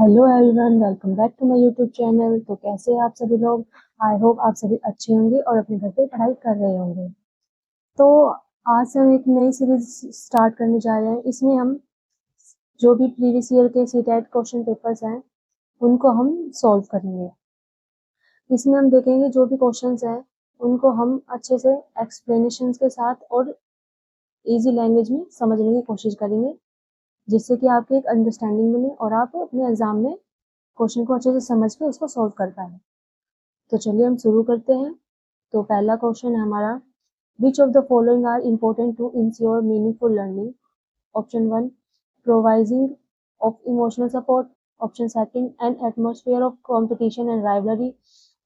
Hello everyone, welcome back to my YouTube channel. तो कैसे हैं आप सभी लोग। आई होप आप सभी अच्छे होंगे और अपने घर पे पढ़ाई कर रहे होंगे। तो आज से हम एक नई सीरीज स्टार्ट करने जा रहे हैं। इसमें हम जो भी प्रीवियस ईयर के सीटेट क्वेश्चन पेपर्स हैं उनको हम सॉल्व करेंगे। इसमें हम देखेंगे जो भी क्वेश्चंस हैं उनको हम अच्छे से एक्सप्लेनेशंस के साथ और इजी लैंग्वेज में समझने की कोशिश करेंगे, जिससे कि आपकी एक अंडरस्टैंडिंग बने और आप अपने एग्जाम में क्वेश्चन को अच्छे से समझ के उसको सॉल्व कर पाए। तो चलिए हम शुरू करते हैं। तो पहला क्वेश्चन है हमारा, which of the following are important to ensure meaningful learning. Option 1, providing of emotional support. Option second, an atmosphere of competition and rivalry.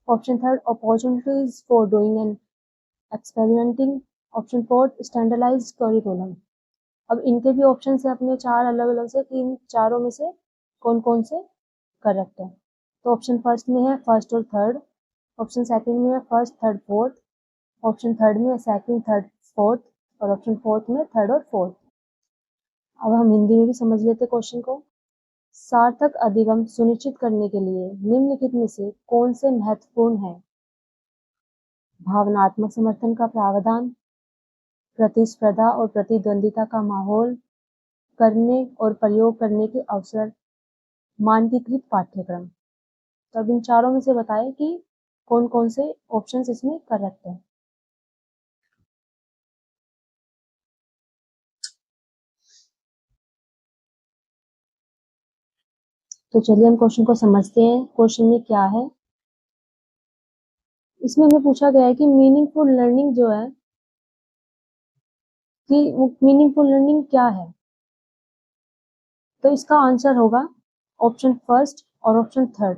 Option third, opportunities for doing and experimenting. Option fourth, standardised curriculum. अब इनके भी option है अपने चार अलग अलग से, कि इन चारों में से कौन कौन से करेक्ट है। तो ऑप्शन फर्स्ट में है फर्स्ट और थर्ड। ऑप्शन सेकंड में है first third fourth. Option third में है सेकंड थर्ड फोर्थ। और ऑप्शन फोर्थ में थर्ड और फोर्थ। अब हम हिंदी में भी समझ लेते क्वेश्चन को। सार्थक अधिगम सुनिश्चित करने के लिए निम्नलिखित में से कौन से महत्वपूर्ण है। भावनात्मक समर्थन का प्रावधान, प्रतिस्पर्धा और प्रतिद्वंदिता का माहौल, करने और प्रयोग करने के अवसर, मानकीकृत पाठ्यक्रम। तो अब इन चारों में से बताएं कि कौन कौन से ऑप्शंस इसमें करेक्ट है। तो चलिए हम क्वेश्चन को समझते हैं। क्वेश्चन में क्या है, इसमें हमें पूछा गया है कि मीनिंगफुल लर्निंग जो है, कि मीनिंगफुल लर्निंग क्या है। तो इसका आंसर होगा ऑप्शन फर्स्ट और ऑप्शन थर्ड।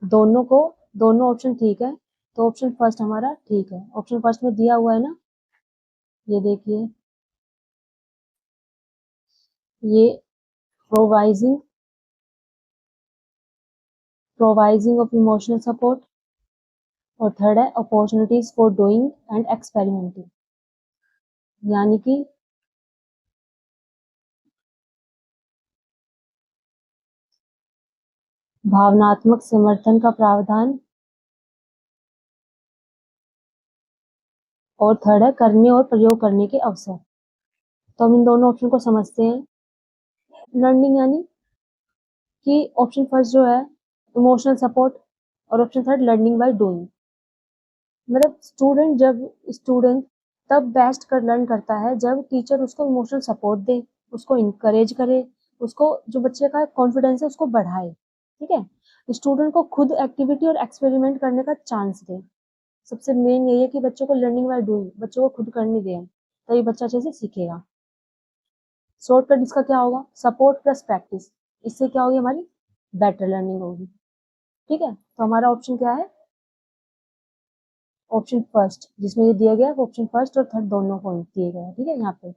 दोनों ऑप्शन ठीक है। तो ऑप्शन फर्स्ट हमारा ठीक है। ऑप्शन फर्स्ट में दिया हुआ है ना, ये देखिए, ये प्रोवाइजिंग ऑफ इमोशनल सपोर्ट, और थर्ड है opportunities for doing and experimenting. यानी कि भावनात्मक समर्थन का प्रावधान, और थर्ड है करने और प्रयोग करने के अवसर। तो हम इन दोनों ऑप्शन को समझते हैं। लर्निंग यानी कि ऑप्शन फर्स्ट जो है इमोशनल सपोर्ट, और option third learning by doing. मतलब स्टूडेंट तब बेस्ट कर लर्न करता है जब टीचर उसको इमोशनल सपोर्ट दे, उसको इनकरेज करे, उसको जो बच्चे का कॉन्फिडेंस है उसको बढ़ाए। ठीक है, स्टूडेंट को खुद एक्टिविटी और एक्सपेरिमेंट करने का चांस दे। सबसे मेन यही है कि बच्चों को लर्निंग बाय डूइंग, बच्चों को खुद करने दें, तभी बच्चा अच्छे से सीखेगा। शॉर्टकट इसका क्या होगा, सपोर्ट प्लस प्रैक्टिस। इससे क्या होगी, हमारी बेटर लर्निंग होगी। ठीक है, तो हमारा ऑप्शन क्या है, ऑप्शन फर्स्ट, जिसमें ये दिया गया ऑप्शन फर्स्ट और थर्ड दोनों पॉइंट दिए गए हैं। ठीक है, यहाँ पे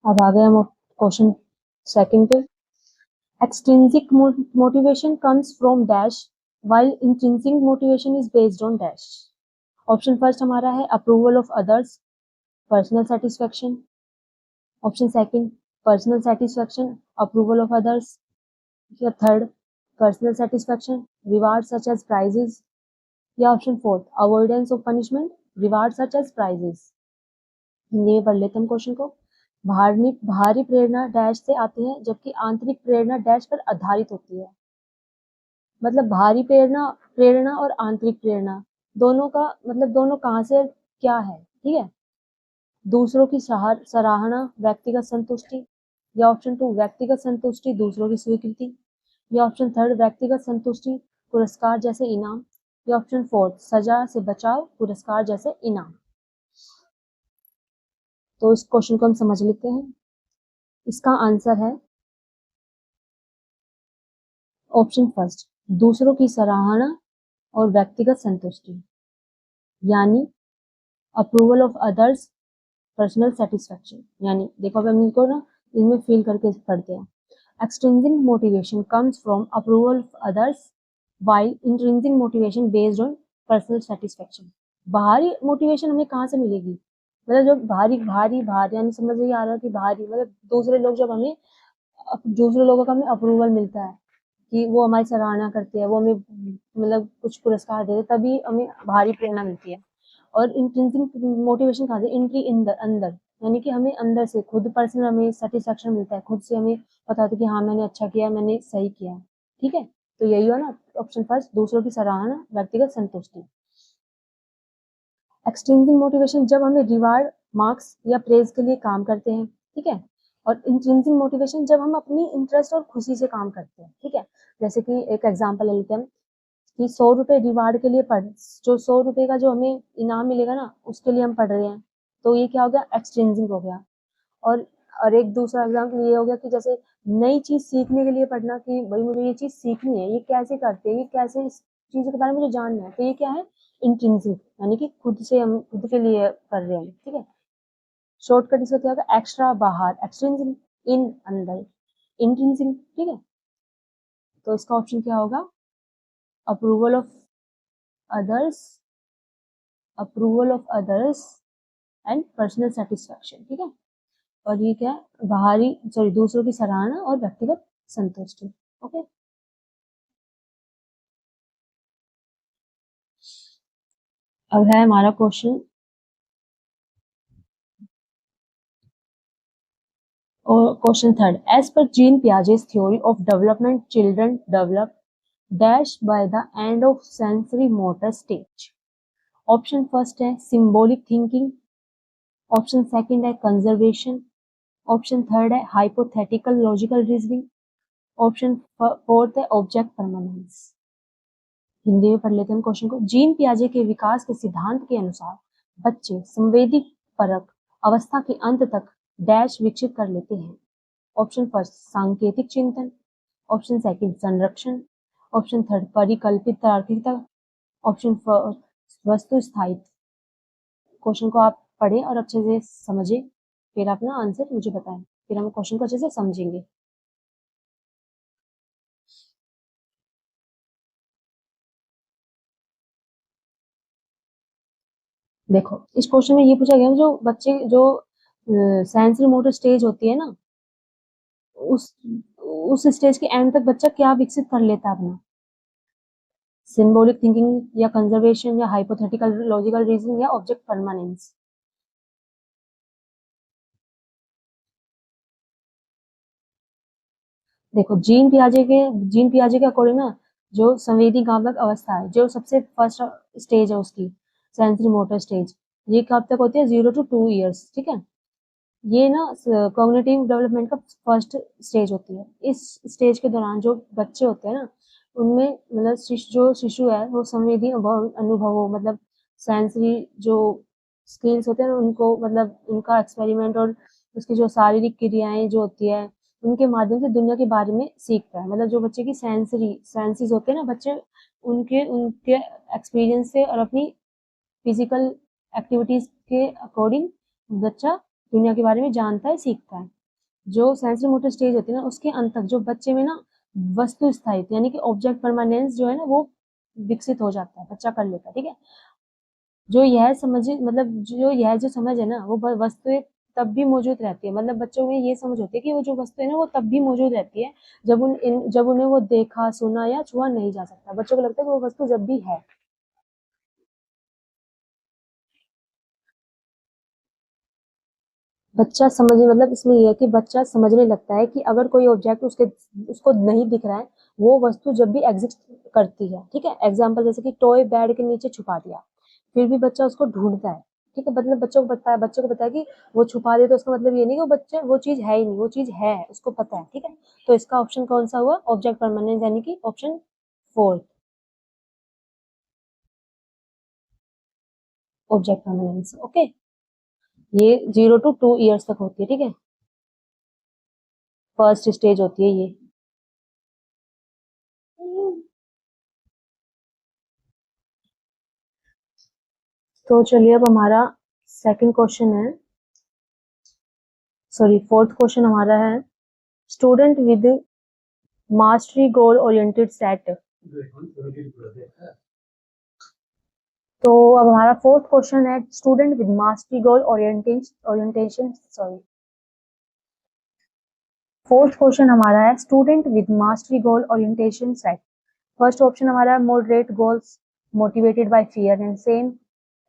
अब आ गए हम क्वेश्चन सेकंड पे। Extrinsic motivation comes from dash while intrinsic motivation is based on dash। Option first हमारा है approval of others, personal satisfaction. Option second, personal satisfaction, approval of others. या third, personal satisfaction, reward such as prizes. या option fourth, avoidance of punishment, reward such as prizes. Hindi में पढ़ लेते हैं question को। भारी प्रेरणा डैश से आती है, जबकि आंतरिक प्रेरणा डैश पर आधारित होती है। मतलब भारी प्रेरणा प्रेरणा और आंतरिक प्रेरणा दोनों का मतलब दोनों कहाँ से क्या है। ठीक है, दूसरों की सराहना, व्यक्तिगत संतुष्टि। या ऑप्शन टू, व्यक्तिगत संतुष्टि दूसरों की स्वीकृति। या ऑप्शन थर्ड, व्यक्तिगत संतुष्टि पुरस्कार जैसे इनाम। या ऑप्शन फोर्थ, सजा से बचाव पुरस्कार जैसे इनाम। तो इस क्वेश्चन को हम समझ लेते हैं। इसका आंसर है ऑप्शन फर्स्ट, दूसरों की सराहना और व्यक्तिगत संतुष्टि, यानी approval of others, personal satisfaction. यानी देखो, अब हम इनको ना इनमें फील करके पढ़ते हैं। Extrinsic motivation comes from approval of others while intrinsic motivation based on personal satisfaction. बाहरी मोटिवेशन हमें कहाँ से मिलेगी, मतलब जो भारी भारी भारी, यानी समझ नहीं आ रहा कि भारी मतलब दूसरे लोग जब हमें दूसरे लोगों का हमें अप्रूवल मिलता है कि वो हमारी सराहना करते हैं, वो हमें मतलब कुछ पुरस्कार देते हैं, तभी हमें भारी प्रेरणा मिलती है। और इंट्रिंसिक मोटिवेशन कहा जाए एंट्री इन द अंदर, यानी कि हमें अंदर से खुद पर्सनल हमें सेटिस्फेक्शन मिलता है, खुद से हमें पता होता है कि हाँ मैंने अच्छा किया, मैंने सही किया। ठीक है, तो यही हुआ ना ऑप्शन फर्स्ट, दूसरों की सराहना, व्यक्तिगत संतुष्टि। एक्सट्रिंसिक मोटिवेशन जब हमें रिवार्ड, मार्क्स या प्रेज के लिए काम करते हैं। ठीक है, और इंट्रिंसिक मोटिवेशन जब हम अपनी इंटरेस्ट और खुशी से काम करते हैं। ठीक है, जैसे कि एक एग्जांपल ले लेते हैं कि 100 रुपए रिवार्ड के लिए पढ़, जो 100 रुपए का जो हमें इनाम मिलेगा ना उसके लिए हम पढ़ रहे हैं, तो ये क्या हो गया, एक्सट्रिंसिक हो गया। और और एक दूसरा एग्जाम्पल ये हो गया कि जैसे नई चीज सीखने के लिए पढ़ना, कि भाई मुझे ये चीज सीखनी है, ये कैसे करते हैं, ये कैसे इस चीज के बारे में मुझे जानना है, तो ये क्या है, इंट्रिंसिक, यानी कि खुद से हम खुद के लिए कर रहे हैं। ठीक है, शॉर्टकट इसका क्या होगा, एक्स्ट्रा बाहर, एक्सट्रिंसिक इन अंदर, इंट्रिंसिक। ठीक है, तो इसका ऑप्शन क्या होगा, approval of others, approval of others and personal satisfaction. ठीक है, और ये क्या है, बाहरी सॉरी दूसरों की सराहना और व्यक्तिगत संतुष्टि। ओके, अब है हमारा क्वेश्चन, और क्वेश्चन थर्ड, एज पर Jean Piaget's theory of development children develop dash by the end of sensory motor stage. Option first है सिंबॉलिक थिंकिंग, ऑप्शन सेकंड है कंजर्वेशन, ऑप्शन थर्ड है hypothetical logical reasoning, option fourth है object permanence. Hindi में पढ़ लेते हैं question को। Gene पियाजे के विकास के सिद्धांत के अनुसार बच्चे संवेदी परक अवस्था के अंत तक डैश विकसित कर लेते हैं। ऑप्शन फर्स्ट सांकेतिक चिंतन, ऑप्शन सेकंड संरक्षण, ऑप्शन थर्ड परिकल्पित तार्किकता, ऑप्शन फोर्थ वस्तु स्थायित्व। क्वेश्चन को आप पढ़ें और अच्छे से समझें, फिर अपना आंसर मुझे बताएं, फिर हम क्वेश्चन को अच्छे से समझेंगे। देखो इस क्वेश्चन में ये पूछा गया जो बच्चे जो सेंसरी मोटर स्टेज होती है ना, उस उस स्टेज के एंड तक बच्चा क्या विकसित कर लेता है अपना, सिंबॉलिक थिंकिंग या कंजर्वेशन या हाइपोथेटिकल लॉजिकल रीजनिंग या ऑब्जेक्ट परमानेंस। देखो जीन पियाजे के अकॉर्डिंग ना, जो संवेदी गावक अवस्था है, जो सबसे फर्स्ट स्टेज है उसकी, सेंसरी मोटर स्टेज, ये कब तक होती है, 0 to 2 years। ठीक है, ये ना कॉग्निटिव डेवलपमेंट का फर्स्ट स्टेज होती है। इस स्टेज के दौरान जो बच्चे होते हैं ना, उनमें मतलब जो शिशु है वो संवेदी अनुभवों मतलब सेंसरी जो स्किल्स होते हैं ना, उनको मतलब उनका एक्सपेरिमेंट और उसकी जो शारीरिक क्रियाएं जो होती है उनके माध्यम से दुनिया के बारे में सीखता है। मतलब जो बच्चे की सेंसेस होते हैं ना, बच्चे उनके उनके एक्सपीरियंस से और अपनी फिजिकल एक्टिविटीज के अकॉर्डिंग बच्चा दुनिया के बारे में जानता है, सीखता है। जो सेंसरी मोटर स्टेज होती है ना, उसके अंत तक जो बच्चे में ना वस्तु स्थायित्व यानी कि ऑब्जेक्ट परमानेंस जो है ना, वो विकसित हो जाता है, बच्चा कर लेता है। ठीक है, जो यह समझ मतलब जो समझ है ना, वो वस्तुएं तब भी मौजूद रहती है। मतलब बच्चों में ये समझ होती है कि वो जो वस्तु है ना वो तब भी मौजूद रहती है जब उन्हें वो देखा सुना या छुआ नहीं जा सकता। बच्चों को लगता है कि वो वस्तु जब भी है। बच्चा समझने मतलब इसमें ये है कि बच्चा समझने लगता है कि अगर कोई ऑब्जेक्ट उसको नहीं दिख रहा है, वो वस्तु जब भी एग्जिस्ट करती है। ठीक है, एग्जांपल जैसे कि टॉय बेड के नीचे छुपा दिया, फिर भी बच्चा उसको ढूंढता है। ठीक है, मतलब बच्चे को पता है कि वो छुपा दे, तो उसका मतलब ये नहीं कि वो बच्चे वो चीज है ही नहीं, वो चीज है, उसको पता है। ठीक है, तो इसका ऑप्शन कौन सा हुआ, ऑब्जेक्ट परमानेंस, यानी कि option fourth, object permanence. Okay, ये 0 to 2 years तक होती है। ठीक है, फर्स्ट स्टेज होती है ये। तो चलिए अब हमारा सेकंड क्वेश्चन है, सॉरी फोर्थ क्वेश्चन हमारा है, student with mastery goal oriented set. तो अब हमारा फोर्थ क्वेश्चन है student with mastery goal orientation fourth question हमारा है student with mastery goal orientation set. First option हमारा moderate goals motivated by fear and same.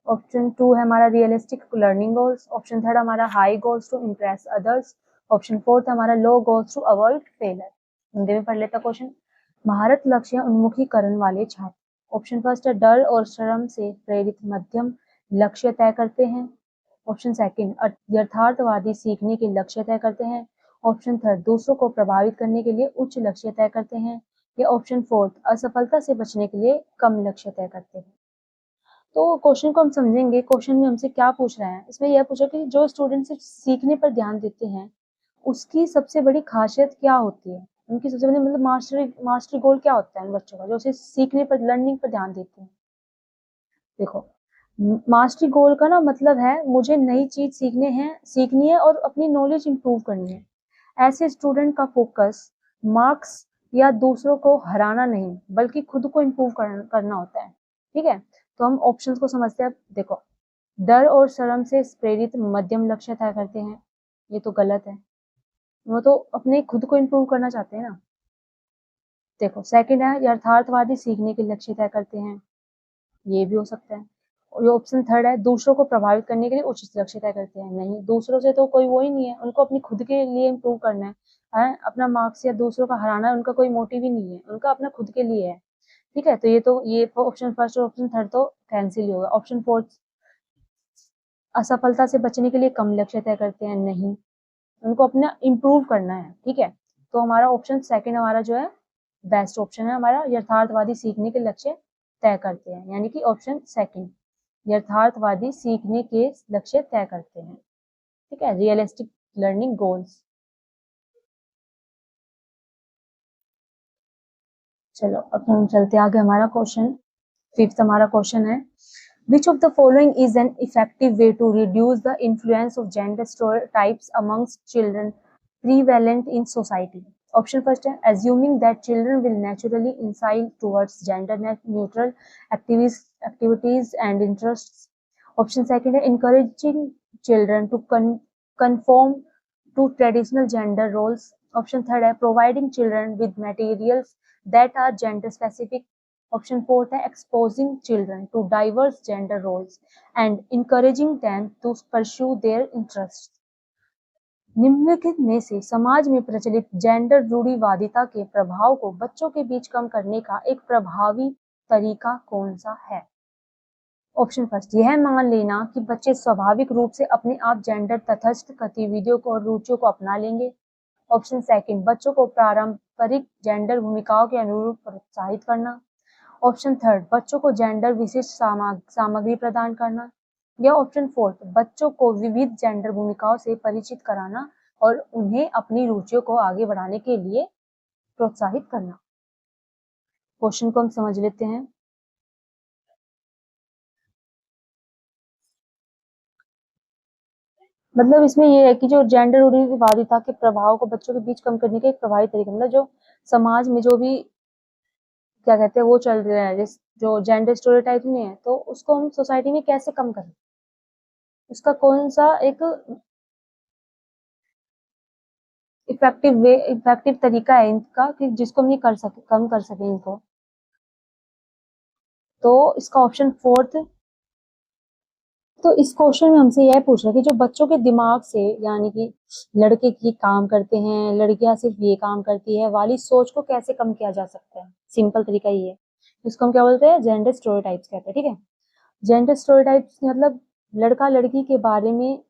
Option 2 है हमारा realistic learning goals. Option 3 हमारा high goals to impress others. Option 4 हमारा low goals to avoid failure. Hindi में पढ़ लेता question. महारत लक्ष्य उन्मुखीकरण वाले छात्र। ऑप्शन फर्स्ट है डर और श्रम से प्रेरित मध्यम लक्ष्य तय करते हैं। ऑप्शन सेकंड यथार्थवादी सीखने के लक्ष्य तय करते हैं। ऑप्शन थर्ड दूसरों को प्रभावित करने के लिए उच्च लक्ष्य तय करते हैं। या ऑप्शन फोर्थ असफलता से बचने के लिए कम लक्ष्य तय करते हैं। तो क्वेश्चन को हम समझेंगे। क्वेश्चन में हमसे क्या पूछ रहा है, इसमें यह पूछा कि जो स्टूडेंट सिर्फ सीखने पर ध्यान देते हैं उसकी सबसे बड़ी खासियत क्या होती है, उनकी सबसे बड़ी मतलब मास्टरी गोल क्या होता है उन बच्चों का जो सिर्फ सीखने पर लर्निंग पर ध्यान देते हैं। देखो मास्टरी गोल का ना मतलब है मुझे नई चीज सीखनी है और अपनी नॉलेज इंप्रूव करनी है। ऐसे स्टूडेंट का फोकस मार्क्स या दूसरों को हराना नहीं बल्कि खुद को इम्प्रूव करना होता है। ठीक है, तो हम ऑप्शंस को समझते हैं। देखो डर और शर्म से प्रेरित मध्यम लक्ष्य तय करते हैं, ये तो गलत है, वो तो अपने खुद को इम्प्रूव करना चाहते हैं ना। देखो सेकंड है यथार्थवादी सीखने के लक्ष्य तय करते हैं, ये भी हो सकता है। और ऑप्शन थर्ड है दूसरों को प्रभावित करने के लिए उचित लक्ष्य तय करते हैं, नहीं दूसरों से तो कोई वो ही नहीं है, उनको अपनी खुद के लिए इम्प्रूव करना है अपना मार्क्स या दूसरों का हराना उनका कोई मोटिव ही नहीं है, उनका अपना खुद के लिए है। ठीक है, तो ये ऑप्शन फर्स्ट और ऑप्शन थर्ड तो कैंसिल ही होगा। ऑप्शन फोर्थ असफलता से बचने के लिए कम लक्ष्य तय करते हैं, नहीं उनको अपना इम्प्रूव करना है। ठीक है, तो हमारा ऑप्शन सेकंड हमारा जो है बेस्ट ऑप्शन है, हमारा यथार्थवादी सीखने के लक्ष्य तय करते हैं, यानी कि ऑप्शन सेकंड यथार्थवादी सीखने के लक्ष्य तय करते हैं। ठीक है, रियलिस्टिक लर्निंग गोल्स। चलो अब हम चलते आगे। हमारा क्वेश्चन फिफ्थ हमारा क्वेश्चन है which of the following is an effective way to reduce the influence of gender stereotypes amongst children prevalent in society? Option first है assuming that children will naturally incline towards gender neutral activities and interests. Option second है encouraging children to conform to traditional gender roles. Option third है providing children with materials that are gender specific. Option fourth है exposing children to diverse gender roles and encouraging them to pursue their interests. निम्नलिखित में से समाज में प्रचलित gender रूढ़िवादिता के प्रभाव को बच्चों के बीच कम करने का एक प्रभावी तरीका कौन सा है? ऑप्शन फर्स्ट यह मान लेना कि बच्चे स्वाभाविक रूप से अपने आप जेंडर तटस्थ गतिविधियों को और रुचियों को अपना लेंगे। ऑप्शन सेकंड बच्चों को पारंपरिक जेंडर भूमिकाओं के अनुरूप प्रोत्साहित करना। ऑप्शन थर्ड बच्चों को जेंडर विशिष्ट सामग्री प्रदान करना। या ऑप्शन फोर्थ बच्चों को विविध जेंडर भूमिकाओं से परिचित कराना और उन्हें अपनी रुचियों को आगे बढ़ाने के लिए प्रोत्साहित करना। क्वेश्चन को हम समझ लेते हैं। मतलब इसमें ये है कि जो जेंडर रूढ़िवादिता के प्रभाव को बच्चों के बीच कम करने का एक प्रभावी तरीका, मतलब जो समाज में जो भी क्या कहते हैं वो चल रहा है जो जेंडर स्टेरियोटाइप नहीं है तो उसको हम सोसाइटी में कैसे कम करें, उसका कौन सा एक इफेक्टिव तरीका है इनका कि जिसको हम ये कर सके कम कर सके इनको। तो इसका ऑप्शन फोर्थ। तो इस क्वेश्चन में हमसे यह पूछ रहा है कि जो बच्चों के दिमाग से यानी कि लड़के की काम करते हैं लड़कियां सिर्फ ये काम करती है वाली सोच को कैसे कम किया जा सकता है, सिंपल तरीका ये है। इसको हम क्या बोलते हैं, जेंडर स्टेरियोटाइप्स कहते हैं। ठीक है, जेंडर स्टेरियोटाइप्स मतलब लड़का लड़की के बारे में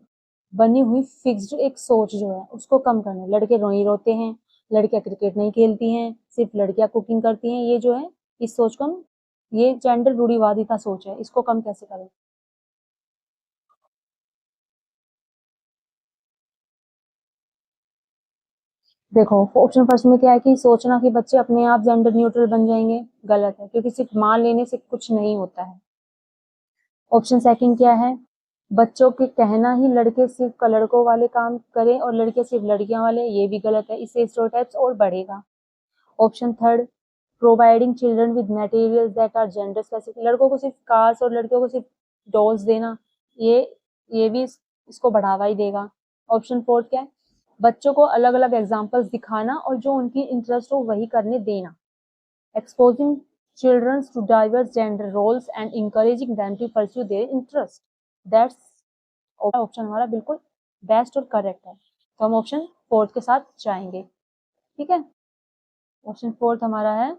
बनी हुई फिक्स्ड एक सोच जो है उसको कम करना। लड़के रोते हैं, लड़कियां क्रिकेट नहीं खेलती हैं, सिर्फ लड़कियां कुकिंग करती हैं, ये जो है इस सोच को हम, ये जेंडर रूढ़िवादिता सोच है, इसको कम कैसे करें। देखो ऑप्शन फर्स्ट में क्या है कि सोचना कि बच्चे अपने आप जेंडर न्यूट्रल बन जाएंगे, गलत है क्योंकि सिर्फ मान लेने से कुछ नहीं होता है। ऑप्शन सेकंड क्या है, बच्चों के कहना ही लड़के सिर्फ लड़कों वाले काम करें और लड़के सिर्फ लड़कियां वाले, ये भी गलत है, इससे स्टेरियोटाइप्स और बढ़ेगा। Option third providing children with materials that are gender specific, लड़कों को सिर्फ कार्स और लड़कियों को सिर्फ डॉल्स देना, ये भी इसको बढ़ावा ही देगा। ऑप्शन 4 क्या है, बच्चों को अलग अलग एग्जाम्पल्स दिखाना और जो उनकी इंटरेस्ट हो वही करने देना। Exposing children to diverse gender roles and encouraging them to pursue their interest. That's option हमारा बिल्कुल बेस्ट और करेक्ट है, तो हम ऑप्शन 4 के साथ जाएंगे। ठीक है, ऑप्शन 4 हमारा है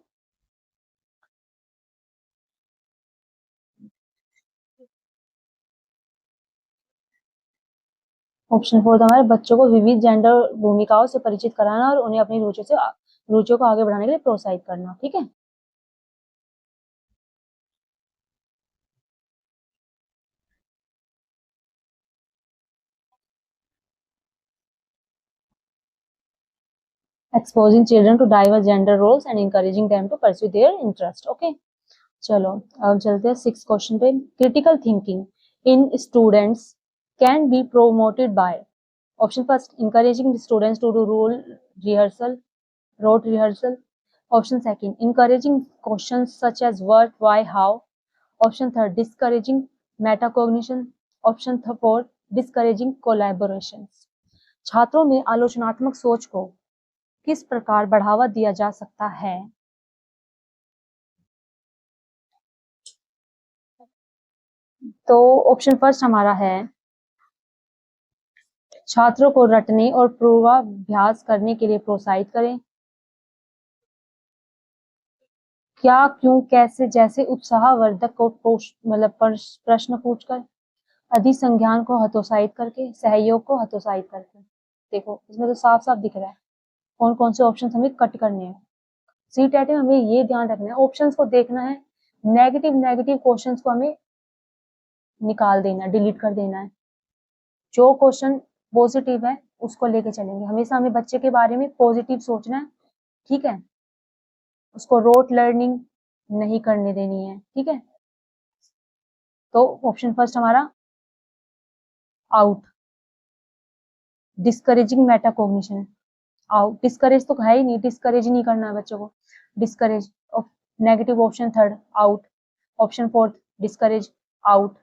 ऑप्शन 4 हमारे बच्चों को विविध जेंडर भूमिकाओं से परिचित कराना और उन्हें अपनी रुचियों को आगे बढ़ाने के लिए प्रोत्साहित करना। ठीक है, exposing children to diverse gender roles and encouraging them to pursue their interest. Okay, चलो अब चलते हैं 6 क्वेश्चन पे। Critical thinking in students can be promoted by. Option first, encouraging students to do rote rehearsal. Option second, encouraging questions such as what, why, how. Option third, discouraging metacognition. Option fourth, discouraging collaborations. छात्रों में आलोचनात्मक सोच को किस प्रकार बढ़ावा दिया जा सकता है? तो ऑप्शन फर्स्ट हमारा है छात्रों को रटने और पूर्वाभ्यास करने के लिए प्रोत्साहित करें। क्या, क्यों, कैसे जैसे उत्साहवर्धक को प्रश्न पूछकर, अधिसंज्ञान को हतोत्साहित करके, सहयोग को हतोत्साहित करके। देखो इसमें तो साफ साफ दिख रहा है कौन कौन से ऑप्शन हमें कट करने हैं। सीटेट में हमें ये ध्यान रखना है, ऑप्शंस को देखना है, नेगेटिव क्वेश्चंस को हमें निकाल देना, डिलीट कर देना है। जो क्वेश्चन पॉजिटिव है उसको लेके चलेंगे, हमेशा हमें बच्चे के बारे में पॉजिटिव सोचना है। ठीक है, उसको रोट लर्निंग नहीं करने देनी है। ठीक है, तो ऑप्शन फर्स्ट हमारा out, discouraging metacognition out. Discourage तो है ही नहीं, डिस्करेज नहीं करना है बच्चों को, discourage. Negative option third out, option fourth discourage out.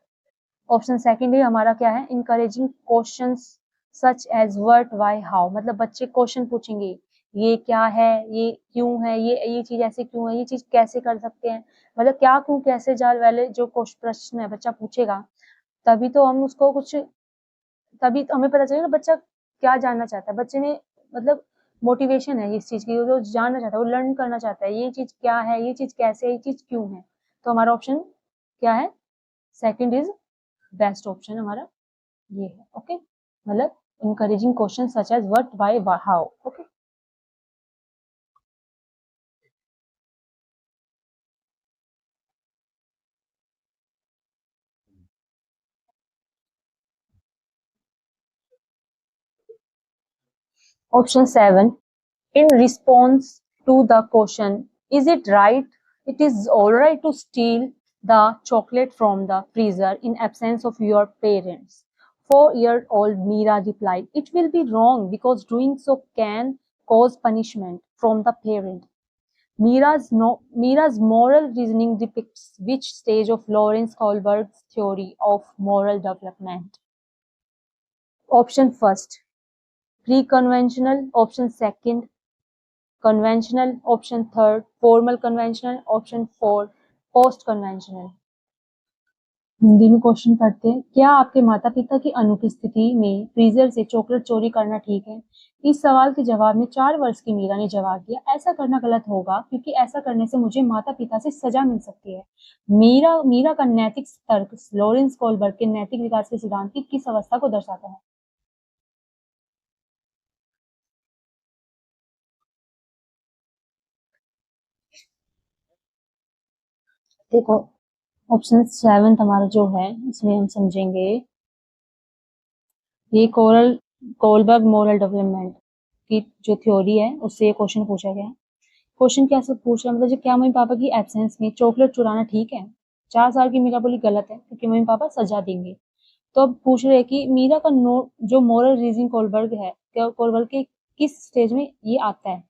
Option second हमारा क्या है, encouraging questions such as what, why, how. मतलब बच्चे क्वेश्चन पूछेंगे, ये क्या है, ये क्यों है, ये चीज ऐसे क्यों है, ये चीज कैसे कर सकते हैं। मतलब क्या, क्यों, कैसे जाल वाले जो प्रश्न है बच्चा पूछेगा, तभी तो हम उसको कुछ, तभी तो हमें पता चलेगा बच्चा क्या जानना चाहता है। बच्चे ने मतलब मोटिवेशन है इस चीज की, वो जानना चाहता है, वो लर्न करना चाहता है, ये चीज क्या है, ये चीज कैसे है, ये चीज क्यों है। तो हमारा ऑप्शन क्या है, सेकंड इज बेस्ट ऑप्शन हमारा ये है। ओके, मतलब encouraging questions such as what, why, how. Okay, option 7, in response to the question, is it right, it is all right to steal the chocolate from the freezer in absence of your parents? 4-year-old Meera replied, it will be wrong because doing so can cause punishment from the parent. Meera's moral reasoning depicts which stage of Lawrence Kohlberg's theory of moral development? Option first, pre-conventional. Option second, conventional. Option third, formal conventional. Option four, post conventional. Hindi में question पढ़ते हैं, क्या आपके माता पिता की अनुपस्थिति में फ्रीजर से चॉकलेट चोरी करना ठीक है? इस सवाल के जवाब में 4 वर्ष की मीरा ने जवाब दिया, ऐसा करना गलत होगा क्योंकि ऐसा करने से मुझे माता पिता से सजा मिल सकती है। मीरा का नैतिक तर्क लॉरेंस कोलबर्ग के नैतिक विकास के सिद्धांत की किस अवस्था को दर्शाता है? देखो ऑप्शन 7 हमारा जो है इसमें हम समझेंगे, ये कोलबर्ग मोरल डेवलपमेंट की जो थ्योरी है उससे ये क्वेश्चन पूछा गया है। क्वेश्चन क्या सब पूछ रहा है, मतलब क्या मम्मी पापा की एब्सेंस में चॉकलेट चुराना ठीक है? 4 साल की मीरा बोली गलत है क्योंकि मम्मी पापा सजा देंगे। तो अब पूछ रहे हैं कि मीरा का जो मोरल रीजनिंग कोलबर्ग है, कोलबर्ग के किस स्टेज में ये आता है?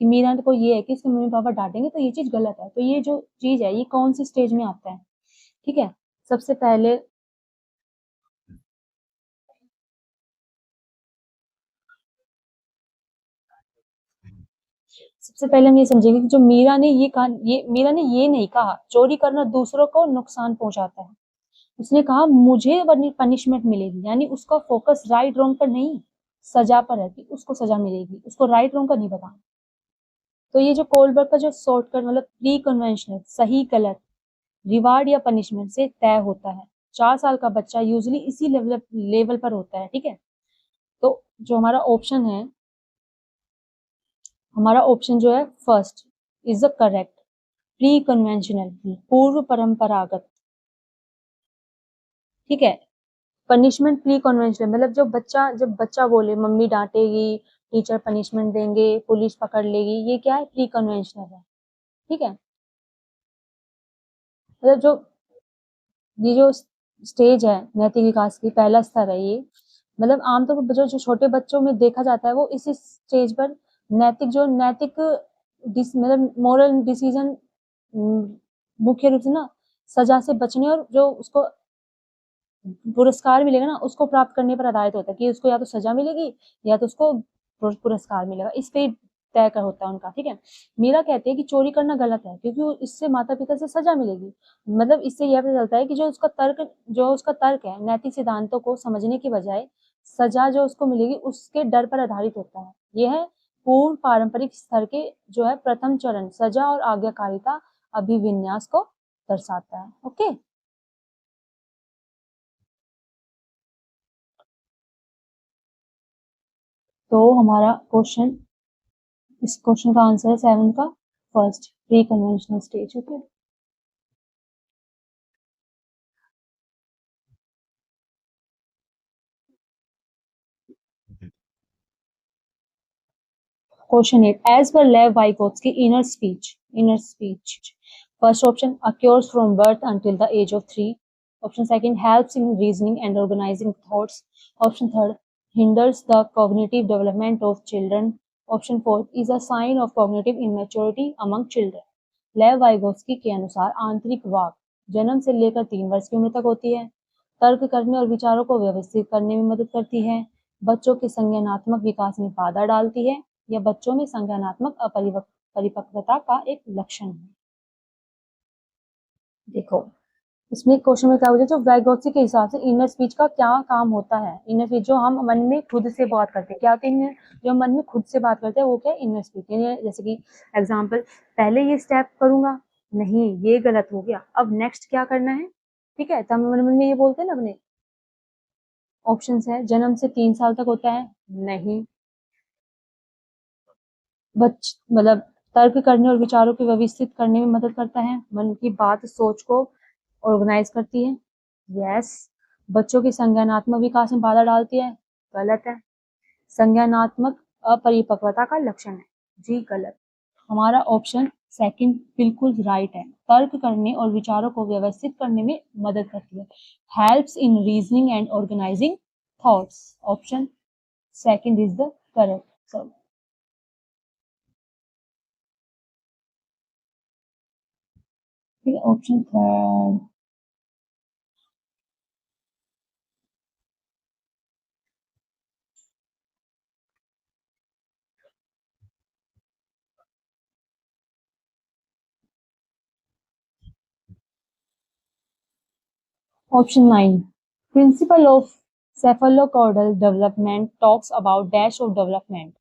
कि मीरा को ये है कि इसके मम्मी पापा डांटेंगे तो ये चीज गलत है। तो ये जो चीज है ये कौन सी स्टेज में आता है, ठीक है। सबसे पहले सबसे पहले हम ये समझेंगे कि जो मीरा ने ये कहा, ये मीरा ने ये नहीं कहा चोरी करना दूसरों को नुकसान पहुंचाता है। उसने कहा मुझे पनिशमेंट मिलेगी, यानी उसका फोकस राइट रॉन्ग पर नहीं, सजा पर है कि उसको सजा मिलेगी, उसको राइट रॉन्ग का नहीं पता। तो ये जो कोलबर्ग का जो शॉर्टकट मतलब प्री कन्वेंशनल सही गलत रिवार्ड या पनिशमेंट से तय होता है। 4 साल का बच्चा यूजली इसी लेवल पर होता है, ठीक है। तो जो हमारा ऑप्शन जो है first is the correct, pre conventional पूर्व परंपरागत, ठीक है। पनिशमेंट प्री कन्वेंशनल मतलब जब बच्चा बोले मम्मी डांटेगी, टीचर पनिशमेंट देंगे, पुलिस पकड़ लेगी, ये क्या है, प्री कन्वेंशनल है, ठीक है। मतलब ये जो स्टेज है नैतिक विकास की पहला स्तर है ये, मतलब आमतौर पर जो छोटे बच्चों में देखा जाता है वो इस स्टेज पर नैतिक मतलब मोरल डिसीजन मुख्य रूप से ना सजा से बचने और जो उसको पुरस्कार मिलेगा ना उसको प्राप्त करने पर आधारित होता है कि उसको या तो सजा मिलेगी या तो उसको पुरस्कार मिलेगा, इस पे तय कर होता है उनका, ठीक है। मीरा कहते हैं कि चोरी करना गलत है क्योंकि इससे माता पिता से सजा मिलेगी। मतलब इससे यह पता चलता है कि जो उसका तर्क है नैतिक सिद्धांतों को समझने की बजाय सजा जो उसको मिलेगी उसके डर पर आधारित होता है। यह है पूर्व पारंपरिक स्तर के जो है प्रथम चरण सजा और आज्ञाकारिता अभिविन्यास को दर्शाता है। ओके, तो हमारा इस क्वेश्चन का आंसर है 7 का first pre conventional stage. Okay, question 8 age पर Lev Vygotsky inner speech first option occurs from birth until the age of 3, option second helps in reasoning and organizing thoughts, option third hinders the cognitive development of children, option fourth is a sign of cognitive immaturity among children। Lev Vygotsky के अनुसार आंतरिक वाक जन्म से लेकर 3 वर्ष की उम्र तक होती है, तर्क करने और विचारों को व्यवस्थित करने में मदद करती है, बच्चों के संज्ञानात्मक विकास में बाधा डालती है, या बच्चों में संज्ञानात्मक परिपक्वता का एक लक्षण है। देखो इसमें क्वेश्चन में क्या हो जाए, जो वैगोत्स्की के हिसाब से इनर स्पीच का क्या काम होता है। इनर स्पीच जो हम मन में खुद से बात करते हैं, क्या होती है जो मन में खुद से बात करते हैं वो क्या इनर स्पीच। जैसे कि एग्जांपल, पहले ये स्टेप करूंगा, नहीं ये गलत हो गया, अब नेक्स्ट क्या करना है, ठीक है। तो हम मन में ये बोलते हैं ना अपने। ऑप्शन है जन्म से 3 साल तक होता है, नहीं। मतलब तर्क करने और विचारों को व्यवस्थित करने में मदद करता है, मन की बात सोच को ऑर्गेनाइज करती है, यस। बच्चों की संज्ञानात्मक विकास में बाधा डालती है, गलत है। संज्ञानात्मक अपरिपक्वता का लक्षण है, जी गलत। हमारा ऑप्शन सेकंड बिल्कुल राइट है, तर्क करने और विचारों को व्यवस्थित करने में मदद करती है, helps in reasoning and organising thoughts, option second is the correct. Option third, option 9 principle of cephalocaudal development talks about dash of development।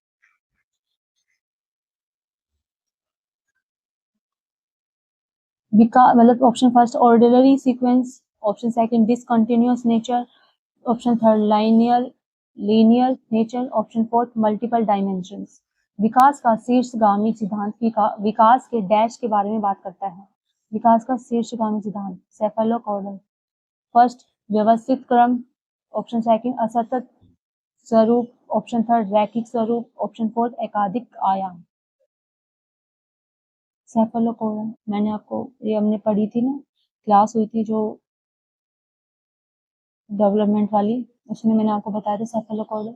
मतलब option first ordinary sequence, option second discontinuous nature, option third linear nature, option fourth multiple dimensions. विकास का शीर्षगामी सिद्धांत विकास के dash के बारे में बात करता है। विकास का शीर्षगामी सिद्धांत सेफेलोकॉर्डल, फर्स्ट व्यवस्थित क्रम, ऑप्शन सेकंड असतत स्वरूप, ऑप्शन थर्ड रैखिक स्वरूप, ऑप्शन फोर्थ एकाधिक आयाम। सेफेलोपोडल मैंने आपको ये हमने पढ़ी थी ना, क्लास हुई थी जो डेवलपमेंट वाली, उसमें मैंने आपको बताया था सेफेलोपोडल।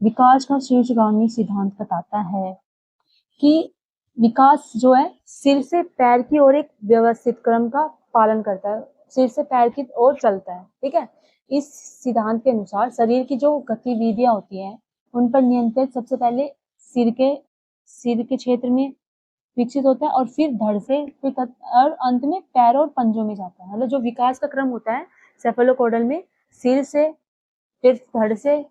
विकास का शीर्षगामी सिद्धांत बताता है कि विकास जो है सिर से पैर की ओर एक व्यवस्थित क्रम का पालन करता है, सिर से पैर की ओर चलता है, ठीक है। इस सिद्धांत के अनुसार शरीर की जो गतिविधियां होती हैं उन पर नियंत्रण सबसे पहले सिर के क्षेत्र में विकसित होता है और फिर धड़ से फिर और अंत में पैरों और पंजों में जाता है। मतलब जो विकास का क्रम होता है सेफेलोकॉर्डल में सिर से फिर धड़ से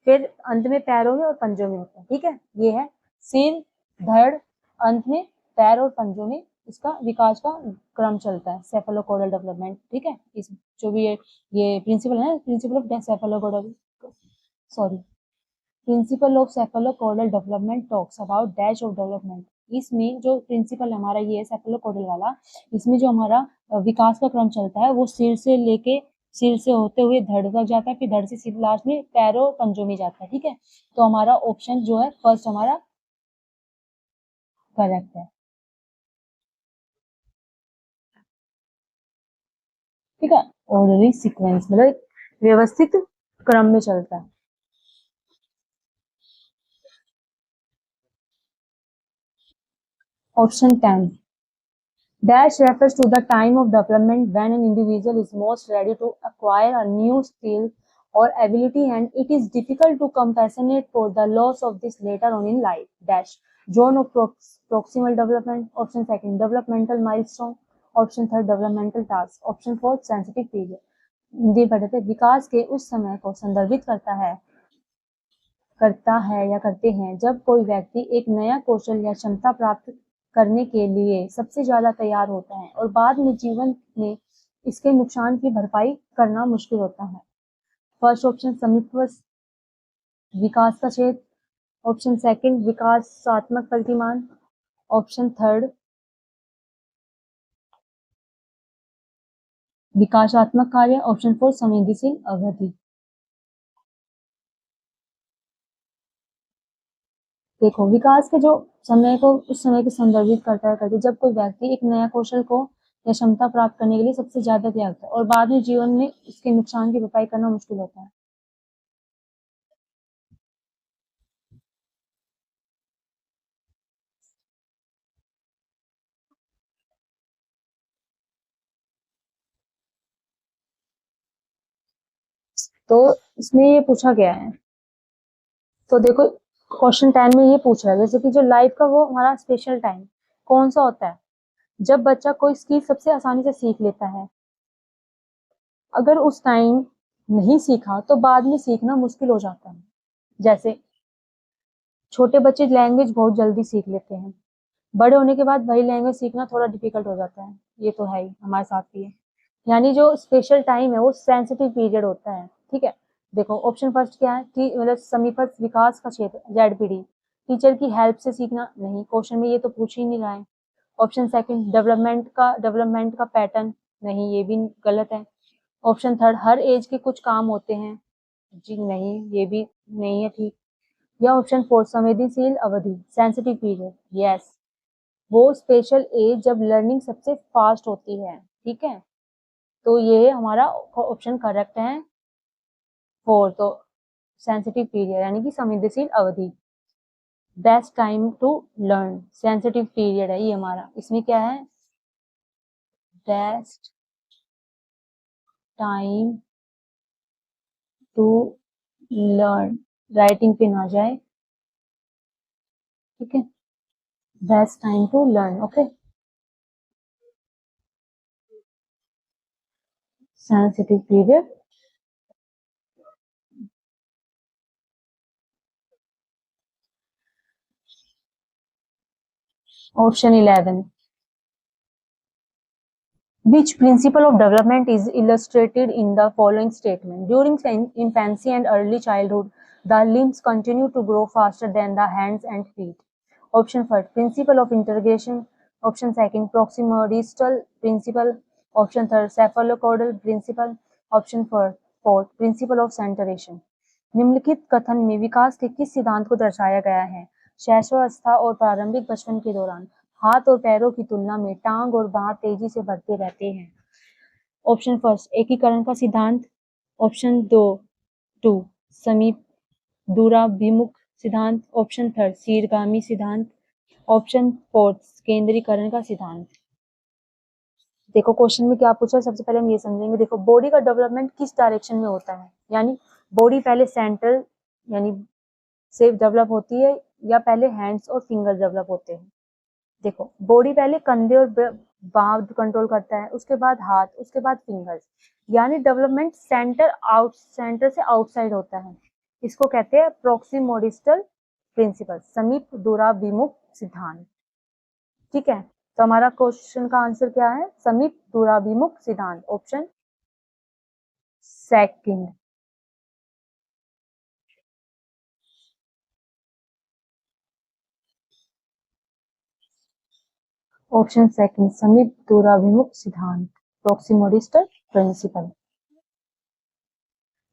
फिर अंत में पैरों में और पंजों में होता है, ठीक है। ये है सिर, धड़, अंत में पैर और पंजों में इसका विकास का क्रम चलता है, सेफेलोकॉर्डल डेवलपमेंट, ठीक है। इस जो भी ये प्रिंसिपल है, principle of cephalocaudal sorry principle of cephalocaudal development talks about dash of development. इसमें जो प्रिंसिपल हमारा ये है सेफेलोकॉर्डल वाला, इसमें जो हमारा विकास का क्रम चलता है वो सिर से होते हुए धड़ तक जाता है, फिर धड़ से सीधे लास्ट में पैरों और पंजों में जाता है, ठीक है। तो हमारा ऑप्शन जो है फर्स्ट हमारा करेक्ट है, ठीक है। ऑर्डरली सीक्वेंस मतलब व्यवस्थित क्रम में चलता है। Option 10 dash refers to the time of development when an individual is most ready to acquire a new skill or ability and it is difficult to compensate for the loss of this later on in life. Dash zone of proximal development. Option second developmental milestone. Option third developmental task. Option fourth sensitive period. Hindi पढ़ते विकास के उस समय को संदर्भित करता है या करते हैं जब कोई व्यक्ति एक नया कौशल या क्षमता प्राप्त करने के लिए सबसे ज्यादा तैयार होता है और बाद में जीवन में इसके नुकसान की भरपाई करना मुश्किल होता है। फर्स्ट ऑप्शन समीप विकास का क्षेत्र। ऑप्शन सेकंड विकासात्मक प्रतिमान। ऑप्शन थर्ड विकासात्मक कार्य। ऑप्शन फोर संवेदनशील अवधि। देखो विकास के जो समय को उस समय को संदर्भित करता है करके जब कोई व्यक्ति एक नया कौशल को या क्षमता प्राप्त करने के लिए सबसे ज्यादा तैयार होता है और बाद में जीवन में इसके नुकसान की भरपाई करना मुश्किल होता है। तो इसमें ये पूछा गया है, तो देखो क्वेश्चन 10 में ये पूछ रहा है जैसे कि जो लाइफ का वो हमारा स्पेशल टाइम कौन सा होता है जब बच्चा कोई स्किल सबसे आसानी से सीख लेता है। अगर उस टाइम नहीं सीखा तो बाद में सीखना मुश्किल हो जाता है। जैसे छोटे बच्चे लैंग्वेज बहुत जल्दी सीख लेते हैं, बड़े होने के बाद वही लैंग्वेज सीखना थोड़ा डिफिकल्ट हो जाता है। ये तो है ही, हमारे साथ भी है। यानी जो स्पेशल टाइम है वो सेंसिटिव पीरियड होता है, ठीक है। देखो ऑप्शन फर्स्ट क्या है मतलब समीपस्थ विकास का क्षेत्र जेडपीडी। टीचर की हेल्प से सीखना नहीं, क्वेश्चन में ये तो पूछ ही नहीं रहा है। ऑप्शन सेकंड डेवलपमेंट का पैटर्न नहीं, ये भी गलत है। ऑप्शन थर्ड हर एज के कुछ काम होते हैं, जी नहीं ये भी नहीं है ठीक। या ऑप्शन फोर संवेदनशील अवधि सेंसिटिव पीरियड, यस वो स्पेशल एज जब लर्निंग सबसे फास्ट होती है, ठीक है। तो ये हमारा ऑप्शन करेक्ट है फोर, तो सेंसिटिव पीरियड यानी कि संवेदनशील अवधि। Best time to learn sensitive period है ये हमारा। इसमें क्या है best time to learn, writing पे ना जाए, ठीक है। Best time to learn, okay. Sensitive period. Option 11 which principle of development is illustrated in the following statement? During infancy and early childhood, the limbs continue to grow faster than the hands and feet. Option first, principle of integration. Option second, proximodistal principle. Option third, cephalocaudal principle. Option fourth, principle of centration. निम्नलिखित कथन में विकास के किस सिद्धांत को दर्शाया गया है? शैशवावस्था और प्रारंभिक बचपन के दौरान हाथ और पैरों की तुलना में टांग और बांह तेजी से बढ़ते रहते हैं। ऑप्शन फर्स्ट एकीकरण का सिद्धांत। ऑप्शन दो टू समीप दूराभिमुख सिद्धांत, ऑप्शन थर्ड शीर्षगामी सिद्धांत, ऑप्शन फोर्थ केंद्रीकरण का सिद्धांत। देखो क्वेश्चन में क्या पूछा है, सबसे पहले हम ये समझेंगे। देखो बॉडी का डेवलपमेंट किस डायरेक्शन में होता है, यानी बॉडी पहले सेंटर यानी से डेवलप होती है या पहले हैंड्स और फिंगर्स डेवलप होते हैं। देखो बॉडी पहले कंधे और बाह कंट्रोल करता है, उसके बाद हाथ, उसके बाद फिंगर्स, यानी डेवलपमेंट सेंटर से आउटसाइड होता है। इसको कहते हैं प्रॉक्सिमोडिस्टल प्रिंसिपल, समीप दूराभिमुख सिद्धांत। ठीक है, तो हमारा क्वेश्चन का आंसर क्या है, समीप दूराभिमुख सिद्धांत, ऑप्शन सेकंड। ऑप्शन सेकंड समीप दूराभिमुख सिद्धांत, प्रॉक्सिमोडिस्टल प्रिंसिपल।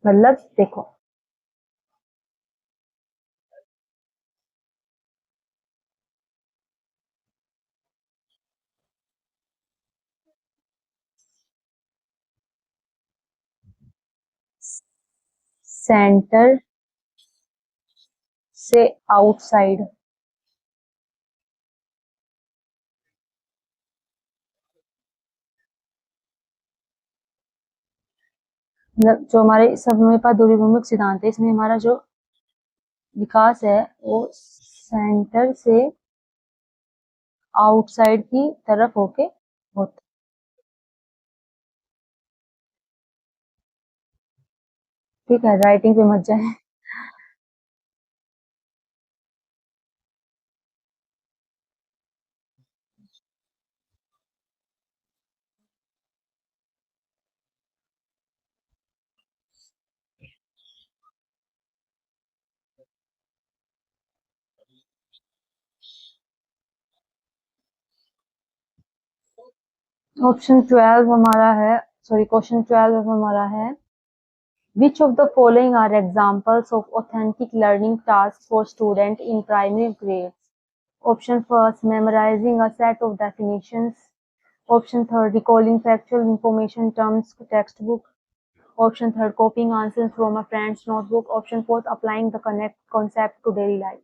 मतलब देखो सेंटर से आउटसाइड, मतलब जो हमारे समीपा दूराभिमुख सिद्धांत है, इसमें हमारा जो विकास है वो सेंटर से आउटसाइड की तरफ होके होता। ठीक है, राइटिंग पे मत जाए। ऑप्शन 12 हमारा है, सॉरी क्वेश्चन 12 हमारा है, which of the following are examples of authentic learning tasks for student in primary grades? Option first memorizing a set of definitions, option third recalling factual information terms textbook, option third copying answers from a friend's notebook, option fourth applying the connect concept to daily life।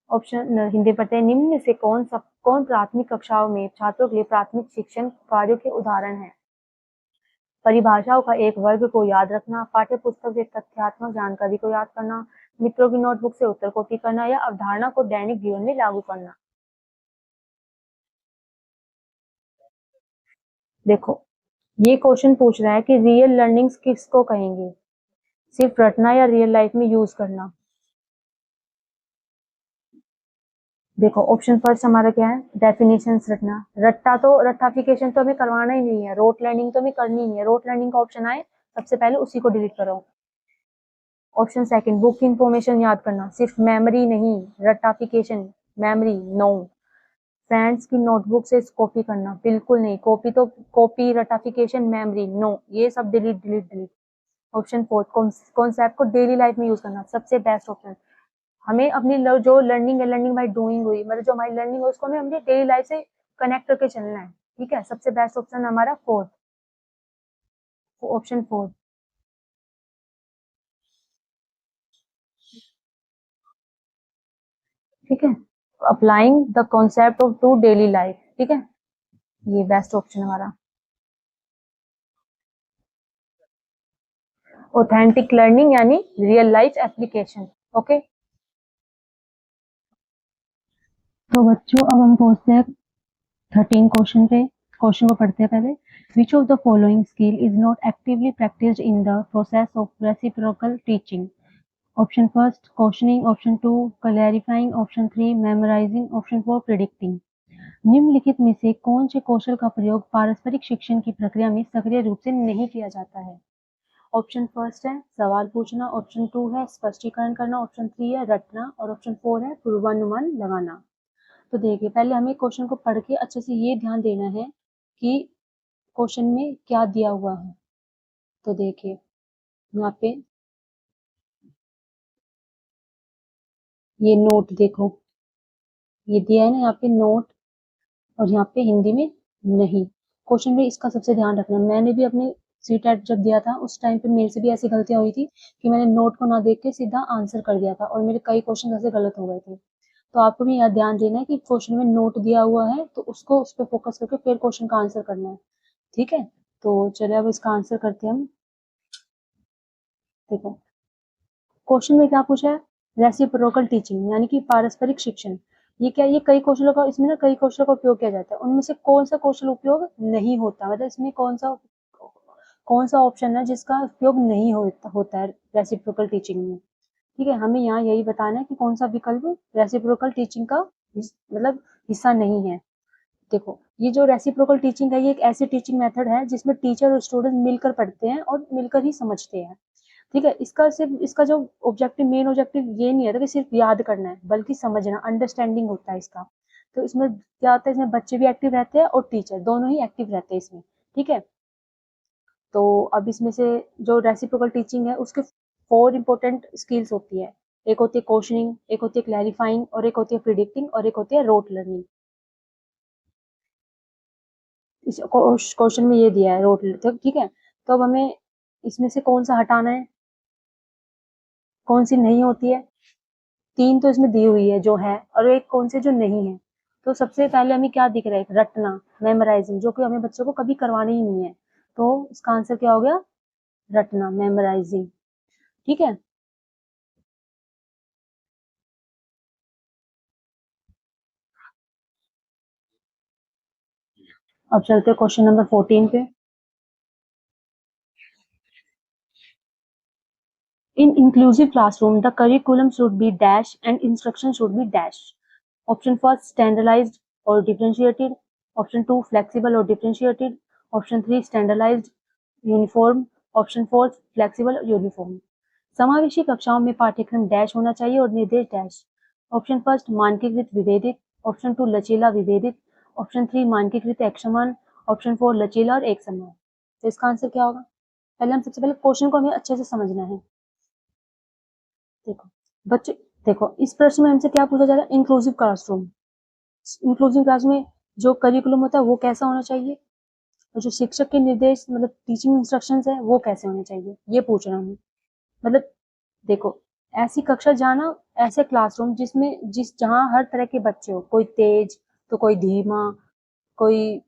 Option Hindi पढ़ते हैं, निम्न में से कौन प्राथमिक कक्षाओं में छात्रों के लिए प्राथमिक शिक्षण कार्यों के उदाहरण है। परिभाषाओं का एक वर्ग को याद रखना, पाठ्य पुस्तक से तथ्यात्मक जानकारी को याद करना, मित्रों की नोटबुक से उत्तर कॉपी करना या अवधारणा को दैनिक जीवन में लागू करना। देखो ये क्वेश्चन पूछ रहा है कि रियल लर्निंग्स किसको कहेंगे, सिर्फ रटना या रियल लाइफ में यूज करना। देखो ऑप्शन फर्स्ट हमारा क्या है, डेफिनेशंस रटना, रट्टा तो रट्टाफिकेशन तो हमें करवाना ही नहीं है, रोट लर्निंग तो हमें करनी ही है, रोट लर्निंग का ऑप्शन आए सबसे पहले उसी को डिलीट करो। ऑप्शन सेकंड बुक इंफॉर्मेशन याद करना, सिर्फ मेमोरी नहीं, रट्टाफिकेशन मेमोरी नो। फ्रेंड्स की नोटबुक से कॉपी करना बिल्कुल नहीं, कॉपी तो कॉपी रट्टाफिकेशन मेमोरी नो, ये सब delete delete delete. Option fourth concept को डेली लाइफ में यूज करना, सबसे बेस्ट ऑप्शन। हमें अपनी जो लर्निंग है, लर्निंग बाय डूइंग हुई, मतलब जो हमारी लर्निंग है उसको हमें अपनी डेली लाइफ से कनेक्ट करके चलना है। ठीक है, सबसे बेस्ट ऑप्शन हमारा फोर्थ, ऑप्शन फोर्थ। ठीक है, applying the concept of to daily life. ठीक है, ये बेस्ट ऑप्शन हमारा। ऑथेंटिक लर्निंग यानी रियल लाइफ एप्लीकेशन। ओके, तो बच्चों अब हम पहुंचते हैं 13 क्वेश्चन पे। क्वेश्चन को पढ़ते हैं पहले। Which of the following skill is not actively practised in the process of reciprocal teaching. Option first questioning, option two clarifying, option three memorising, option four predicting. निम्नलिखित में से कौन से कौशल का प्रयोग पारस्परिक शिक्षण की प्रक्रिया में सक्रिय रूप से नहीं किया जाता है। ऑप्शन फर्स्ट है सवाल पूछना, ऑप्शन टू है स्पष्टीकरण करना, ऑप्शन थ्री है रटना और ऑप्शन फोर है पूर्वानुमान लगाना। तो देखिए पहले हमें क्वेश्चन को पढ़ के अच्छे से ये ध्यान देना है कि क्वेश्चन में क्या दिया हुआ है। तो देखिए यहाँ पे ये नोट देखो, ये दिया है ना यहाँ पे नोट, और यहाँ पे हिंदी में नहीं। क्वेश्चन में इसका सबसे ध्यान रखना, मैंने भी अपने सीटेट जब दिया था उस टाइम पे मेरे से भी ऐसी गलतियां हुई थी कि मैंने नोट को ना देख के सीधा आंसर कर दिया था और मेरे कई क्वेश्चन ऐसे गलत हो गए थे। तो आपको भी यहाँ ध्यान देना है कि क्वेश्चन में नोट दिया हुआ है तो उसको उस पर फोकस करके फिर क्वेश्चन का आंसर करना है। ठीक है, तो चलिए अब इसका आंसर करते हैं हम। देखो क्वेश्चन में क्या पूछा है, रेसिप्रोकल टीचिंग यानी कि पारस्परिक शिक्षण। ये क्या, ये कई कौशलों का, इसमें ना कई कौशलों का उपयोग किया जाता है, उनमें से कौन सा कौशल उपयोग नहीं होता, मतलब इसमें कौन सा ऑप्शन है जिसका उपयोग नहीं होता है रेसिप्रोकल टीचिंग में। ठीक है, हमें यहाँ यही बताना है कि कौन सा विकल्प रेसिप्रोकल टीचिंग का मतलब हिस्सा नहीं है। देखो ये जो रेसिप्रोकल टीचिंग है ये एक ऐसी टीचिंग मेथड है जिसमें टीचर और स्टूडेंट मिलकर पढ़ते हैं और मिलकर ही समझते हैं। ठीक है, इसका जो ऑब्जेक्टिव, मेन ऑब्जेक्टिव ये नहीं है कि सिर्फ याद करना है, बल्कि समझना, अंडरस्टैंडिंग होता है इसका। तो इसमें क्या होता है, इसमें बच्चे भी एक्टिव रहते हैं और टीचर दोनों ही एक्टिव रहते हैं इसमें। ठीक है, तो अब इसमें से जो रेसिप्रोकल टीचिंग है उसके 4 इंपॉर्टेंट स्किल्स होती है। एक होती है क्वेश्चनिंग, एक होती है क्लैरिफाइंग, और एक होती है प्रिडिक्टिंग, और एक होती है रोट लर्निंग। इस क्वेश्चन में ये दिया है रोट, ठीक है। तो अब हमें इसमें से कौन सा हटाना है, कौन सी नहीं होती है। 3 तो इसमें दी हुई है जो है, और एक कौन से जो नहीं है। तो सबसे पहले हमें क्या दिख रहा है, रटना, मेमोराइजिंग, जो कि हमें बच्चों को कभी करवानी ही नहीं है। तो इसका आंसर क्या हो गया, रटना, मेमोराइजिंग। ठीक है, अब चलते हैं क्वेश्चन नंबर 14 पे। In inclusive classroom, the curriculum should be dash and instruction should be dash. Option first, standardized or differentiated. Option 2, flexible or differentiated. Option 3, standardized, uniform. Option 4, flexible, uniform. समावेशी कक्षाओं में पाठ्यक्रम डैश होना चाहिए और निर्देश dash. Option first, मानकीकृत विभेदित। ऑप्शन 2, लचीला विभेदित। ऑप्शन 3, मानकीकृत एक समान। ऑप्शन 4, लचीला और एक समान। तो इसका आंसर क्या होगा, पहले हम सबसे पहले क्वेश्चन को हमें अच्छे से समझना है। देखो बच्चे, देखो इस प्रश्न में हमसे क्या पूछा जा रहा है, इंक्लूसिव क्लासरूम। इंक्लूसिव क्लास में जो करिकुलम होता है वो कैसा होना चाहिए, और जो शिक्षक के निर्देश मतलब टीचिंग इंस्ट्रक्शंस है वो कैसे होने चाहिए, ये पूछ रहा हूँ। मतलब देखो, ऐसी कक्षा जाना, ऐसे क्लासरूम जहाँ हर तरह के बच्चे हो, कोई तेज तो कोई धीमा, कोई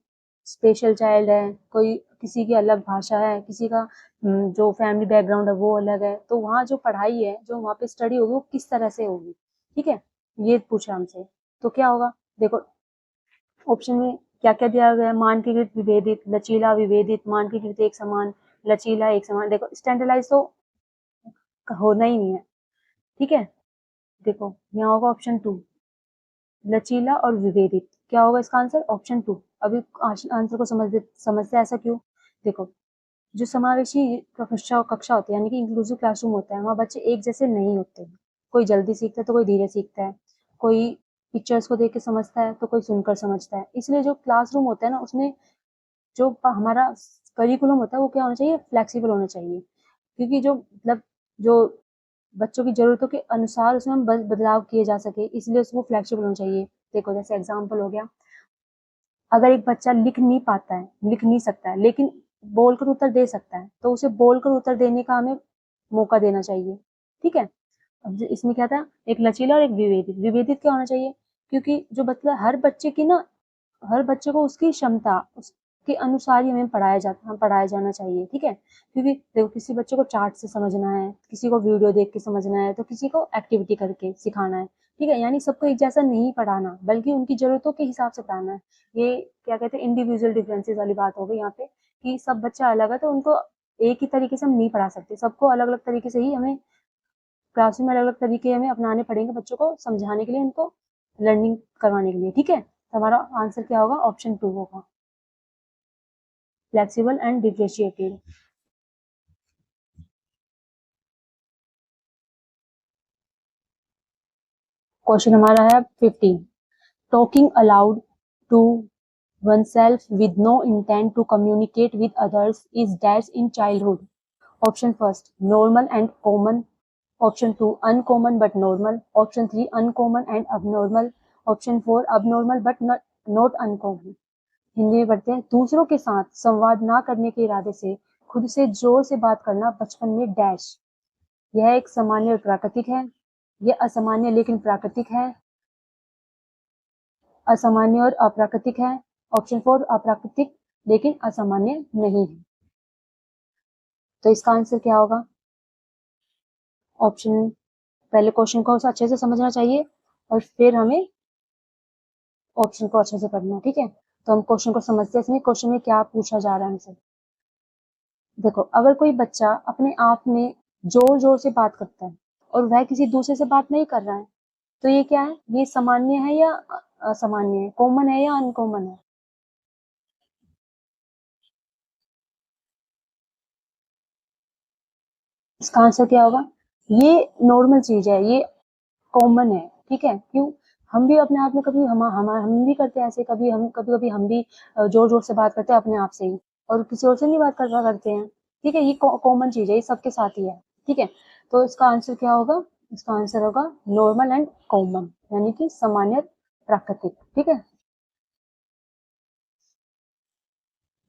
स्पेशल चाइल्ड है, कोई किसी की अलग भाषा है, किसी का जो फैमिली बैकग्राउंड है वो अलग है, तो वहाँ जो पढ़ाई है, जो वहाँ पे स्टडी होगी वो किस तरह से होगी। ठीक है, ये पूछा हमसे। तो क्या होगा, देखो ऑप्शन में क्या क्या दिया गया है, मानकीकृत विभेदित, लचीला विभेदित, मानकीकृत एक समान, लचीला एक समान। देखो स्टैंडर्डाइज तो होना ही नहीं है। ठीक है, देखो यहाँ होगा ऑप्शन 2, लचीला और विभेदित। क्या होगा इसका आंसर, ऑप्शन 2। अभी आंसर को समझते ऐसा क्यों। देखो जो समावेशी कक्षा होती है यानी कि इंक्लूसिव क्लासरूम होता है, वहाँ बच्चे एक जैसे नहीं होते, कोई जल्दी सीखता है तो कोई धीरे सीखता है, कोई पिक्चर्स को देख के समझता है तो कोई सुनकर समझता है। इसलिए जो क्लासरूम होता है ना, उसमें जो हमारा करिकुलम होता है वो क्या होना चाहिए, फ्लेक्सिबल होना चाहिए, क्योंकि जो मतलब जो बच्चों की जरूरतों के अनुसार उसमें हम बदलाव किए जा सके, इसलिए उसको फ्लेक्सिबल होना चाहिए। देखो जैसे एग्जाम्पल हो गया, अगर एक बच्चा लिख नहीं पाता है, लिख नहीं सकता है, लेकिन बोलकर उत्तर दे सकता है, तो उसे बोलकर उत्तर देने का हमें मौका देना चाहिए। ठीक है, अब इसमें क्या था, एक लचीला और एक विभेदित। विभेदित क्या होना चाहिए, क्योंकि जो बच्चा, हर बच्चे की ना, हर बच्चे को उसकी क्षमता, उसके अनुसार ही हमें पढ़ाया जाना चाहिए। ठीक है, क्योंकि देखो किसी बच्चे को चार्ट से समझना है, किसी को वीडियो देख के समझना है, तो किसी को एक्टिविटी करके सिखाना है। ठीक है, यानी सबको एक जैसा नहीं पढ़ाना, बल्कि उनकी जरूरतों के हिसाब से पढ़ाना है। ये क्या कहते हैं, इंडिविजुअल डिफरेंसेस वाली बात हो गई यहाँ पे, कि सब बच्चा अलग है तो उनको एक ही तरीके से हम नहीं पढ़ा सकते, सबको अलग अलग तरीके से ही हमें क्लासरूम में अलग अलग तरीके हमें अपनाने पड़ेंगे बच्चों को समझाने के लिए, उनको लर्निंग करवाने के लिए। ठीक है, तो हमारा आंसर क्या होगा, ऑप्शन 2 होगा, फ्लेक्सिबल एंड डिफरेंशिएटेड। क्वेश्चन हमारा है 15, talking aloud to oneself with no intent to communicate with others is dash in childhood. Option first, normal and common. Option 2, uncommon but normal. Option 3, uncommon and abnormal. Option 4, abnormal but not uncommon. Hindi में पढ़ते हैं, दूसरों के साथ संवाद ना करने के इरादे से खुद से जोर से बात करना बचपन में डैश। यह एक सामान्य और प्राकृतिक है। यह असामान्य लेकिन प्राकृतिक है। असामान्य और अप्राकृतिक है। ऑप्शन 4 अप्राकृतिक लेकिन असामान्य नहीं है। तो इसका आंसर क्या होगा? ऑप्शन, पहले क्वेश्चन को अच्छे से समझना चाहिए और फिर हमें ऑप्शन को अच्छे से पढ़ना है, ठीक है। तो हम क्वेश्चन को समझते हैं, इसमें क्वेश्चन में क्या पूछा जा रहा है हमसे। देखो, अगर कोई बच्चा अपने आप में जोर जोर से बात करता है और वह किसी दूसरे से बात नहीं कर रहा है, तो ये क्या है? ये सामान्य है या असामान्य है? कॉमन है या अनकॉमन है? इसका आंसर क्या होगा? ये नॉर्मल चीज है, ये कॉमन है, ठीक है। क्यों? हम भी अपने आप में कभी हम भी करते हैं ऐसे, कभी कभी हम भी जोर जोर से बात करते हैं अपने आप से ही, और किसी और से नहीं बात करते हैं, ठीक है। ये कॉमन चीज है, ये सबके साथ ही है, ठीक है। तो इसका आंसर क्या होगा? इसका आंसर होगा नॉर्मल एंड कॉमन, यानी कि सामान्य प्राकृतिक, ठीक है।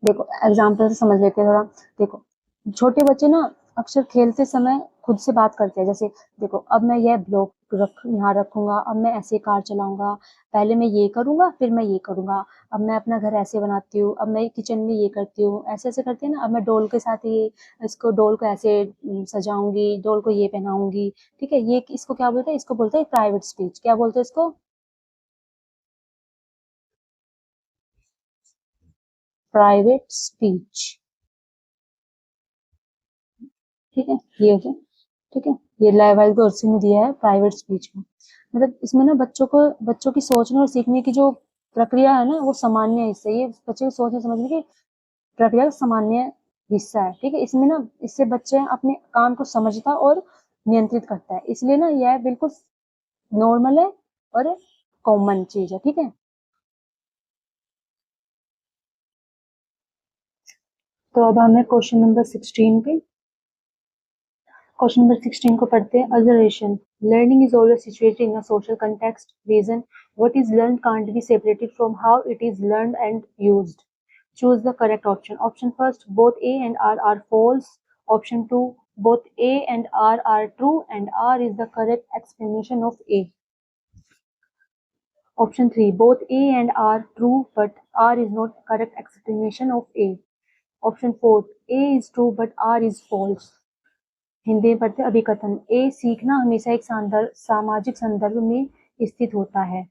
देखो, एग्जाम्पल से समझ लेते हैं थोड़ा। देखो, छोटे बच्चे ना अक्सर खेलते समय खुद से बात करते हैं, जैसे देखो, अब मैं यह ब्लॉक यहाँ रखूंगा, अब मैं ऐसे कार चलाऊंगा, पहले मैं ये करूंगा फिर मैं ये करूंगा, अब मैं अपना घर ऐसे बनाती हूँ, अब मैं किचन में ये करती हूँ, ऐसे ऐसे करते हैं ना। अब मैं डोल के साथ ये इसको डोल को ऐसे सजाऊंगी, डोल को ये पहनाऊंगी, ठीक है। ये इसको क्या बोलते हैं? इसको बोलते हैं प्राइवेट स्पीच। क्या बोलते हैं इसको? प्राइवेट स्पीच, ठीक है। ये हो गया, ठीक है। ये लाइव कोर्स में दिया है प्राइवेट स्पीच में। मतलब इसमें ना बच्चों की सोचने और सीखने की जो प्रक्रिया है ना, वो सामान्य हिस्सा है। ये बच्चे की सोचने समझने की प्रक्रिया का सामान्य हिस्सा है, ठीक है। इसमें ना, इससे बच्चे अपने काम को समझता और नियंत्रित करता है, इसलिए ना यह बिल्कुल नॉर्मल है और कॉमन चीज है, ठीक है। तो अब हमें क्वेश्चन नंबर 16 पे, क्वेश्चन नंबर 16 को पढ़ते हैं। Observation, learning is always situated in a social context. Reason, what is learned can't be separated from how it is learned and used. Choose the correct option. Option first, both A and R are false. Option 2, both A and R are true and R is the correct explanation of A. Option 3, both A and R true but R is not correct explanation of A. Option 4, A is true but R is false. Hindi में पढ़ते अभिकथन, ए सीखना हमेशा एक सामाजिक संदर्भ में स्थित होता है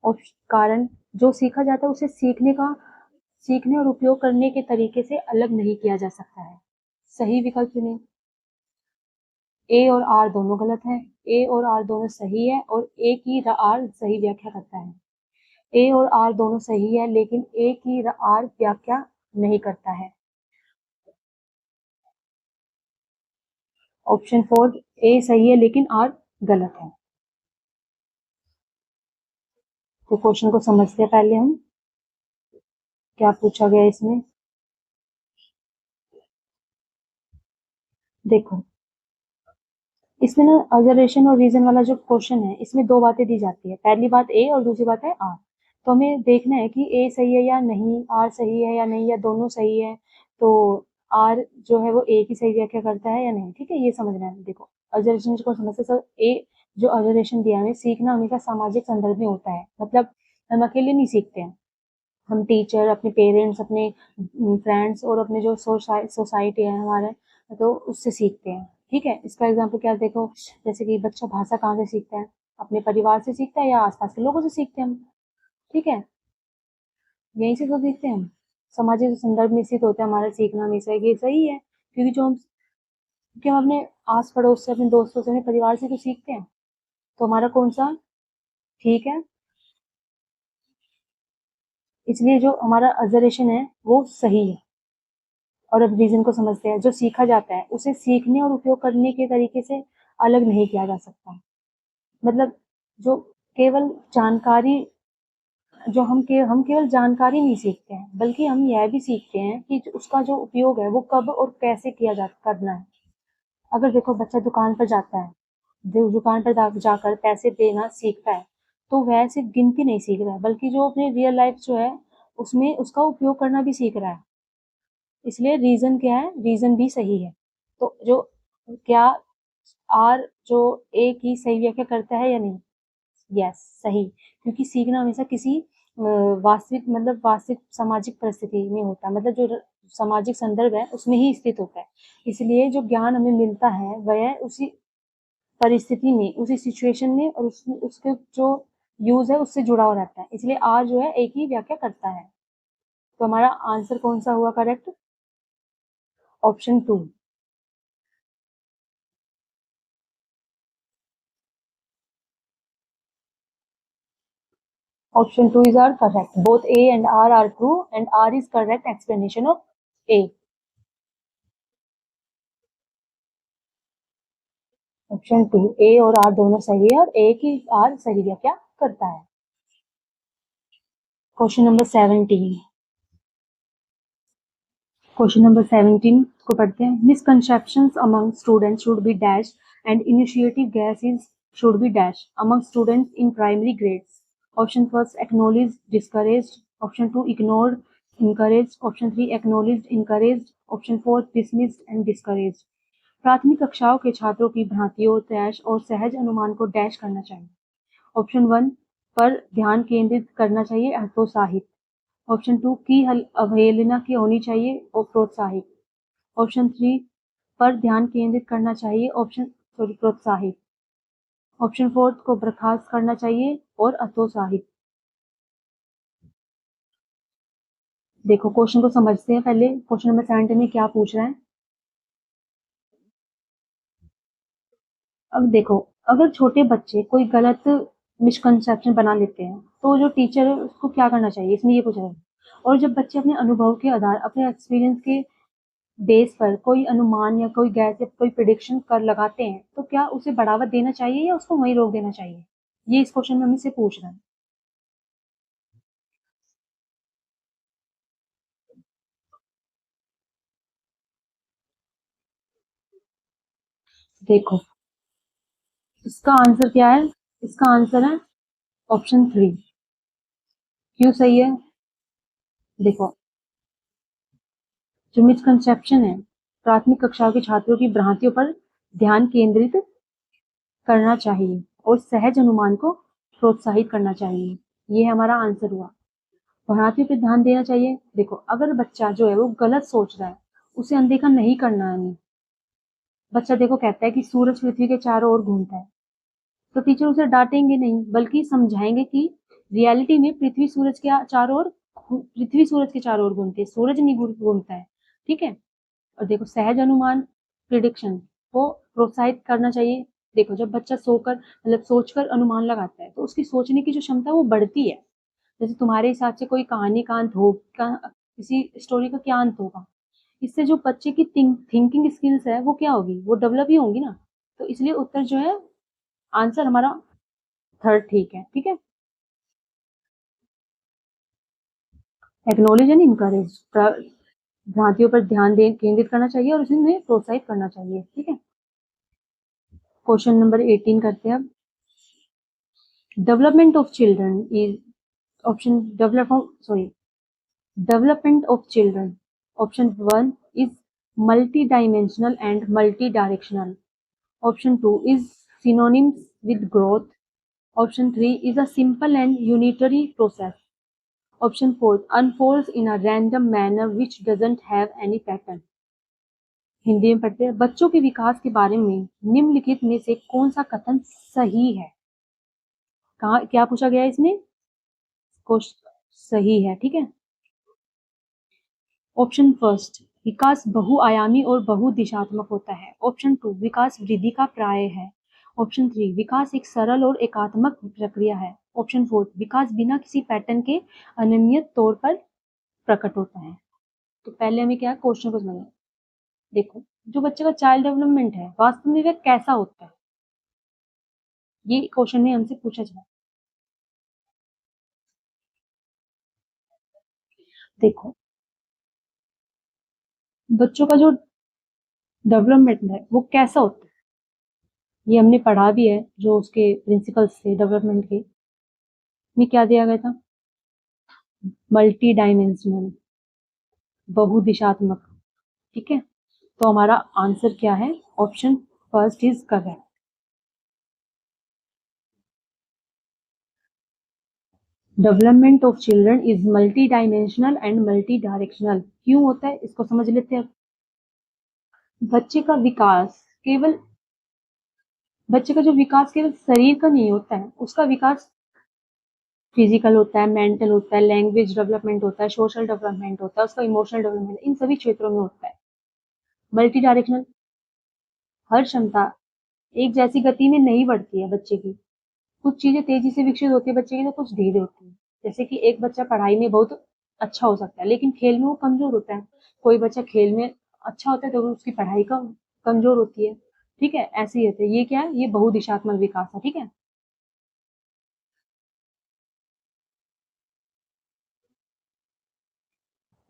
और कारण जो सीखा जाता है उसे सीखने और उपयोग करने के तरीके से अलग नहीं किया जा सकता है। सही विकल्प चुनें। ए और आर दोनों गलत है, ए और आर दोनों सही है और ए की आर सही व्याख्या करता है। ए और आर दोनों सही है लेकिन ए की आर व्याख्या नहीं करता है। ऑप्शन 4, ए सही है लेकिन आर गलत है। तो क्वेश्चन को समझते हैं पहले हम, क्या पूछा गया इसमें। देखो, इसमें ना ऑब्जर्वेशन और रीजन वाला जो क्वेश्चन है, इसमें दो बातें दी जाती है। पहली बात ए और दूसरी बात है आर। तो हमें देखना है कि ए सही है या नहीं, आर सही है या नहीं, या दोनों सही है। तो आर जो है वो ए की सही व्याख्या करता है या नहीं, ठीक है, ये समझना है। देखो, ऑब्जर्वेशन को समझते सर, ए जो ऑब्जर्वेशन दिया है, सीखना हमेशा सामाजिक संदर्भ में होता है। मतलब हम अकेले नहीं सीखते हैं, हम टीचर, अपने पेरेंट्स, अपने फ्रेंड्स और अपने जो सोसाइटी है हमारे, तो उससे सीखते हैं, ठीक है। इसका एग्जाम्पल क्या देखो, जैसे कि बच्चा भाषा कहाँ से सीखता है? अपने परिवार से सीखता है या आसपास के लोगों से सीखते हैं हम, ठीक है, यहीं से तो सीखते हैं हम। सामाजिक संदर्भ में स्थित होता है हमारा सीखना हमेशा, ये सही है। क्योंकि हम अपने आस पड़ोस से, अपने दोस्तों से, अपने परिवार से तो सीखते हैं। तो हमारा कौन सा ठीक है? इसलिए जो हमारा ऑब्जर्वेशन है वो सही है। और अब रीजन को समझते हैं। जो सीखा जाता है उसे सीखने और उपयोग करने के तरीके से अलग नहीं किया जा सकता। मतलब जो केवल जानकारी, हम केवल जानकारी नहीं सीखते हैं, बल्कि हम यह भी सीखते हैं कि उसका जो उपयोग है वो कब और कैसे करना है। अगर देखो, बच्चा दुकान पर जाता है, दुकान पर जाकर पैसे देना सीखता है, तो वह सिर्फ गिनती नहीं सीख रहा है, बल्कि जो अपने रियल लाइफ जो है उसमें उसका उपयोग करना भी सीख रहा है। इसलिए रीजन क्या है, रीजन भी सही है। तो जो क्या आर जो ए की सही व्याख्या करता है या नहीं? यस, सही। क्योंकि सीखना हमेशा किसी वास्तविक मतलब वास्तविक सामाजिक परिस्थिति में होता है, मतलब जो सामाजिक संदर्भ है उसमें ही स्थित होता है। इसलिए जो ज्ञान हमें मिलता है वह उसी परिस्थिति में, उसी सिचुएशन में और उसके जो यूज है उससे जुड़ा हुआ रहता है। इसलिए आर जो है एक ही व्याख्या करता है। तो हमारा आंसर कौन सा हुआ correct? Option 2। Option 2 is our correct. Both A and R are true and R is correct explanation of A. Option 2 A और R दोनों सही है और A की R सही व्याख्या करता है। Question number 17। क्वेश्चन नंबर 17 को पढ़ते हैं। Misconceptions among students should be dash and initiative gases should be dash among students in primary grades. Option first acknowledge discouraged, option 2 ignored encouraged, option 3 एक्नोलेज्ड encouraged, option 4 dismissed and discouraged। प्राथमिक कक्षाओं के छात्रों की भ्रांतियों, dash और सहज अनुमान को डैश करना चाहिए। ऑप्शन 1 पर ध्यान केंद्रित करना चाहिए, हतोत्साहित। ऑप्शन 2 की अवहेलना की होनी चाहिए और प्रोत्साहित। ऑप्शन 3 पर ध्यान केंद्रित करना चाहिए, प्रोत्साहित। ऑप्शन 4 को बर्खास्त करना चाहिए और हतोत्साहित। देखो क्वेश्चन को समझते हैं पहले। क्वेश्चन नंबर 17 में क्या पूछ रहा है। अब देखो, अगर छोटे बच्चे कोई गलत मिसकंसेप्शन बना लेते हैं तो जो टीचर है उसको क्या करना चाहिए, इसमें ये पूछ रहा है। और जब बच्चे अपने अनुभव के आधार, अपने एक्सपीरियंस के बेस पर कोई अनुमान या कोई गैस या कोई प्रिडिक्शन कर लगाते हैं तो क्या उसे बढ़ावा देना चाहिए या उसको वहीं रोक देना चाहिए, ये इस क्वेश्चन में हमसे पूछ रहा है। देखो इसका आंसर क्या है, इसका आंसर है ऑप्शन 3। क्यों सही है? देखो जो मिसकंसेप्शन है, प्राथमिक कक्षाओं के छात्रों की भ्रांतियों पर ध्यान केंद्रित करना चाहिए और सहज अनुमान को प्रोत्साहित करना चाहिए, ये हमारा आंसर हुआ। भ्रांतियों पे ध्यान देना चाहिए। देखो अगर बच्चा जो है वो गलत सोच रहा है, उसे अनदेखा नहीं करना है हमें। बच्चा देखो कहता है कि सूरज पृथ्वी के चारों ओर घूमता है, तो टीचर उसे डांटेंगे नहीं बल्कि समझाएंगे कि रियलिटी में पृथ्वी सूरज के चारों ओर घूमती है, सूरज नहीं घूमता है। ठीक है। और देखो सहज अनुमान, प्रिडिक्शन को प्रोत्साहित करना चाहिए। देखो जब बच्चा सोकर मतलब सोचकर अनुमान लगाता है तो उसकी सोचने की जो क्षमता है वो बढ़ती है। जैसे तुम्हारे हिसाब से कोई कहानी का अंत हो, किसी स्टोरी का क्या अंत होगा, इससे जो बच्चे की थिंकिंग स्किल्स है वो क्या होगी, वो डेवलप ही होंगी ना। तो इसलिए उत्तर जो है, आंसर हमारा थर्ड ठीक है। ठीक है। एक्नोलेज एंड इनकरेज, भ्रांतियों पर ध्यान केंद्रित करना चाहिए और उन्हें प्रोत्साहित करना चाहिए। ठीक है। क्वेश्चन नंबर 18 करते हैं अब। Development of children is option development of children. Option 1 is multidimensional and multidirectional. Option 2 is synonyms with growth. Option 3 is a simple and unitary process. Option 4 unfolds in a random manner which doesn't have any pattern. Hindi में पढ़ते हैं। बच्चों के विकास के बारे में निम्नलिखित में से कौन सा कथन सही है? कहाँ क्या पूछा गया है इसमें? सही है। ठीक है। ऑप्शन फर्स्ट, विकास बहुआयामी और बहुदिशात्मक होता है। ऑप्शन 2 विकास वृद्धि का प्राय है। ऑप्शन 3 विकास एक सरल और एकात्मक प्रक्रिया है। ऑप्शन 4 विकास बिना किसी पैटर्न के अनियमित तौर पर प्रकट होता है। तो पहले हमें क्या क्वेश्चन को समझना। देखो जो बच्चे का चाइल्ड डेवलपमेंट है वास्तव में वह कैसा होता है, ये क्वेश्चन में हमसे पूछा जाए। देखो बच्चों का जो डेवलपमेंट है वो कैसा होता है, ये हमने पढ़ा भी है। जो उसके प्रिंसिपल्स थे डेवलपमेंट के में क्या दिया गया था, मल्टी डायमेंशनल, बहुदिशात्मक, ठीक है, तो हमारा आंसर क्या है? Option first is correct. Development of children is multi dimensional and multi directional. क्यों होता है इसको समझ लेते हैं। बच्चे का विकास केवल बच्चे का जो विकास केवल शरीर का नहीं होता है, उसका विकास फिजिकल होता है, मेंटल होता है, लैंग्वेज डेवलपमेंट होता है, सोशल डेवलपमेंट होता है, उसका इमोशनल डेवलपमेंट, इन सभी क्षेत्रों में होता है। मल्टी डायरेक्शनल, हर क्षमता एक जैसी गति में नहीं बढ़ती है बच्चे की। कुछ चीजें तेजी से विकसित होती है बच्चे की, तो कुछ धीरे होती है। जैसे कि एक बच्चा पढ़ाई में बहुत अच्छा हो सकता है, लेकिन खेल में वो कमजोर होता है। कोई बच्चा खेल में अच्छा होता है तो उसकी पढ़ाई का कमजोर होती है। ठीक है, ऐसे ही होते हैं। ये क्या है? ये बहुदिशात्मक विकास है। ठीक है,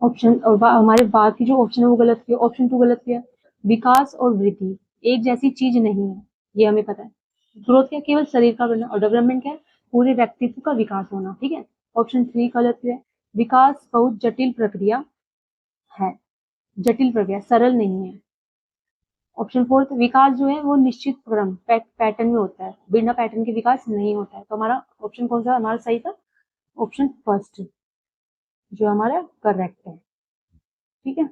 ऑप्शन और हमारे बाकी जो ऑप्शन है वो गलत किया। ऑप्शन टू गलत किया। विकास और वृद्धि एक जैसी चीज नहीं है, ये हमें पता है। ग्रोथ क्या? केवल शरीर का बनना। और डेवलपमेंट क्या है? पूरे व्यक्तित्व का विकास होना। ठीक है, ऑप्शन थ्री गलत किया। विकास बहुत जटिल प्रक्रिया है। जटिल प्रक्रिया, सरल नहीं है। ऑप्शन फोर्थ, विकास जो है वो निश्चित क्रम पैटर्न में होता है, बिना पैटर्न के विकास नहीं होता है। तो हमारा ऑप्शन कौन सा हमारा सही था? ऑप्शन फर्स्ट, जो हमारा करेक्ट है। ठीक है,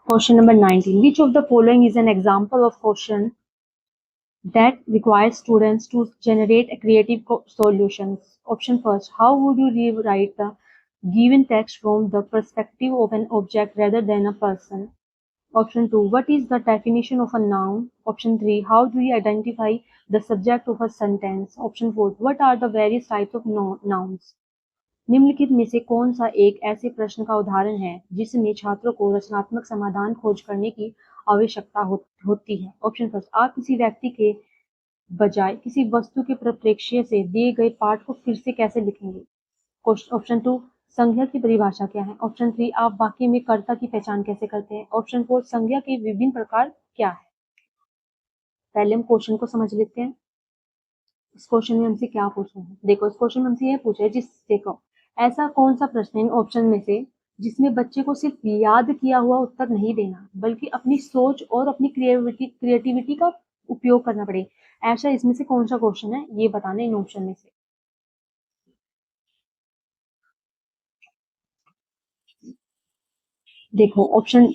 question number 19. Which of the following is an example of question that requires students to generate a creative solutions? Option first, how would you rewrite the given text from the perspective of an object rather than a person? Option 2, what is the definition of a noun? Option 3, how do you identify the subject of a sentence? Option 4, what are the various types of nouns? निम्नलिखित में से कौन सा एक ऐसे प्रश्न का उदाहरण है जिसमें छात्रों को रचनात्मक समाधान खोज करने की आवश्यकता होती है? ऑप्शन फर्स्ट, आप किसी व्यक्ति के बजाय किसी वस्तु के परिप्रेक्ष्य से दिए गए पाठ को फिर से कैसे लिखेंगे? ऑप्शन टू, संज्ञा की परिभाषा क्या है? ऑप्शन थ्री, आप वाक्य में कर्ता की पहचान कैसे करते हैं? ऑप्शन फोर, संज्ञा के विभिन्न प्रकार क्या है? पहले हम क्वेश्चन को समझ लेते हैं। इस क्वेश्चन में हमसे क्या पूछा है? देखो, इस क्वेश्चन में हमसे ये पूछा है, देखो, ऐसा कौन सा प्रश्न है इन ऑप्शन में से जिसमें बच्चे को सिर्फ याद किया हुआ उत्तर नहीं देना, बल्कि अपनी सोच और अपनी क्रिएटिविटी का उपयोग करना पड़े? ऐसा इसमें से कौन सा क्वेश्चन है, ये बताना इन ऑप्शन में से। देखो ऑप्शन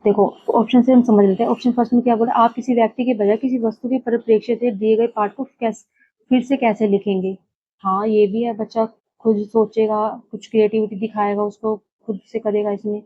देखो ऑप्शन से हम समझ लेते हैं। ऑप्शन फर्स्ट में क्या बोला? आप किसी व्यक्ति के बजाय किसी वस्तु के परिप्रेक्ष्य से दिए गए पाठ को फिर से कैसे लिखेंगे? हाँ, ये भी है, बच्चा खुद सोचेगा, कुछ क्रिएटिविटी दिखाएगा, उसको खुद से करेगा इसमें।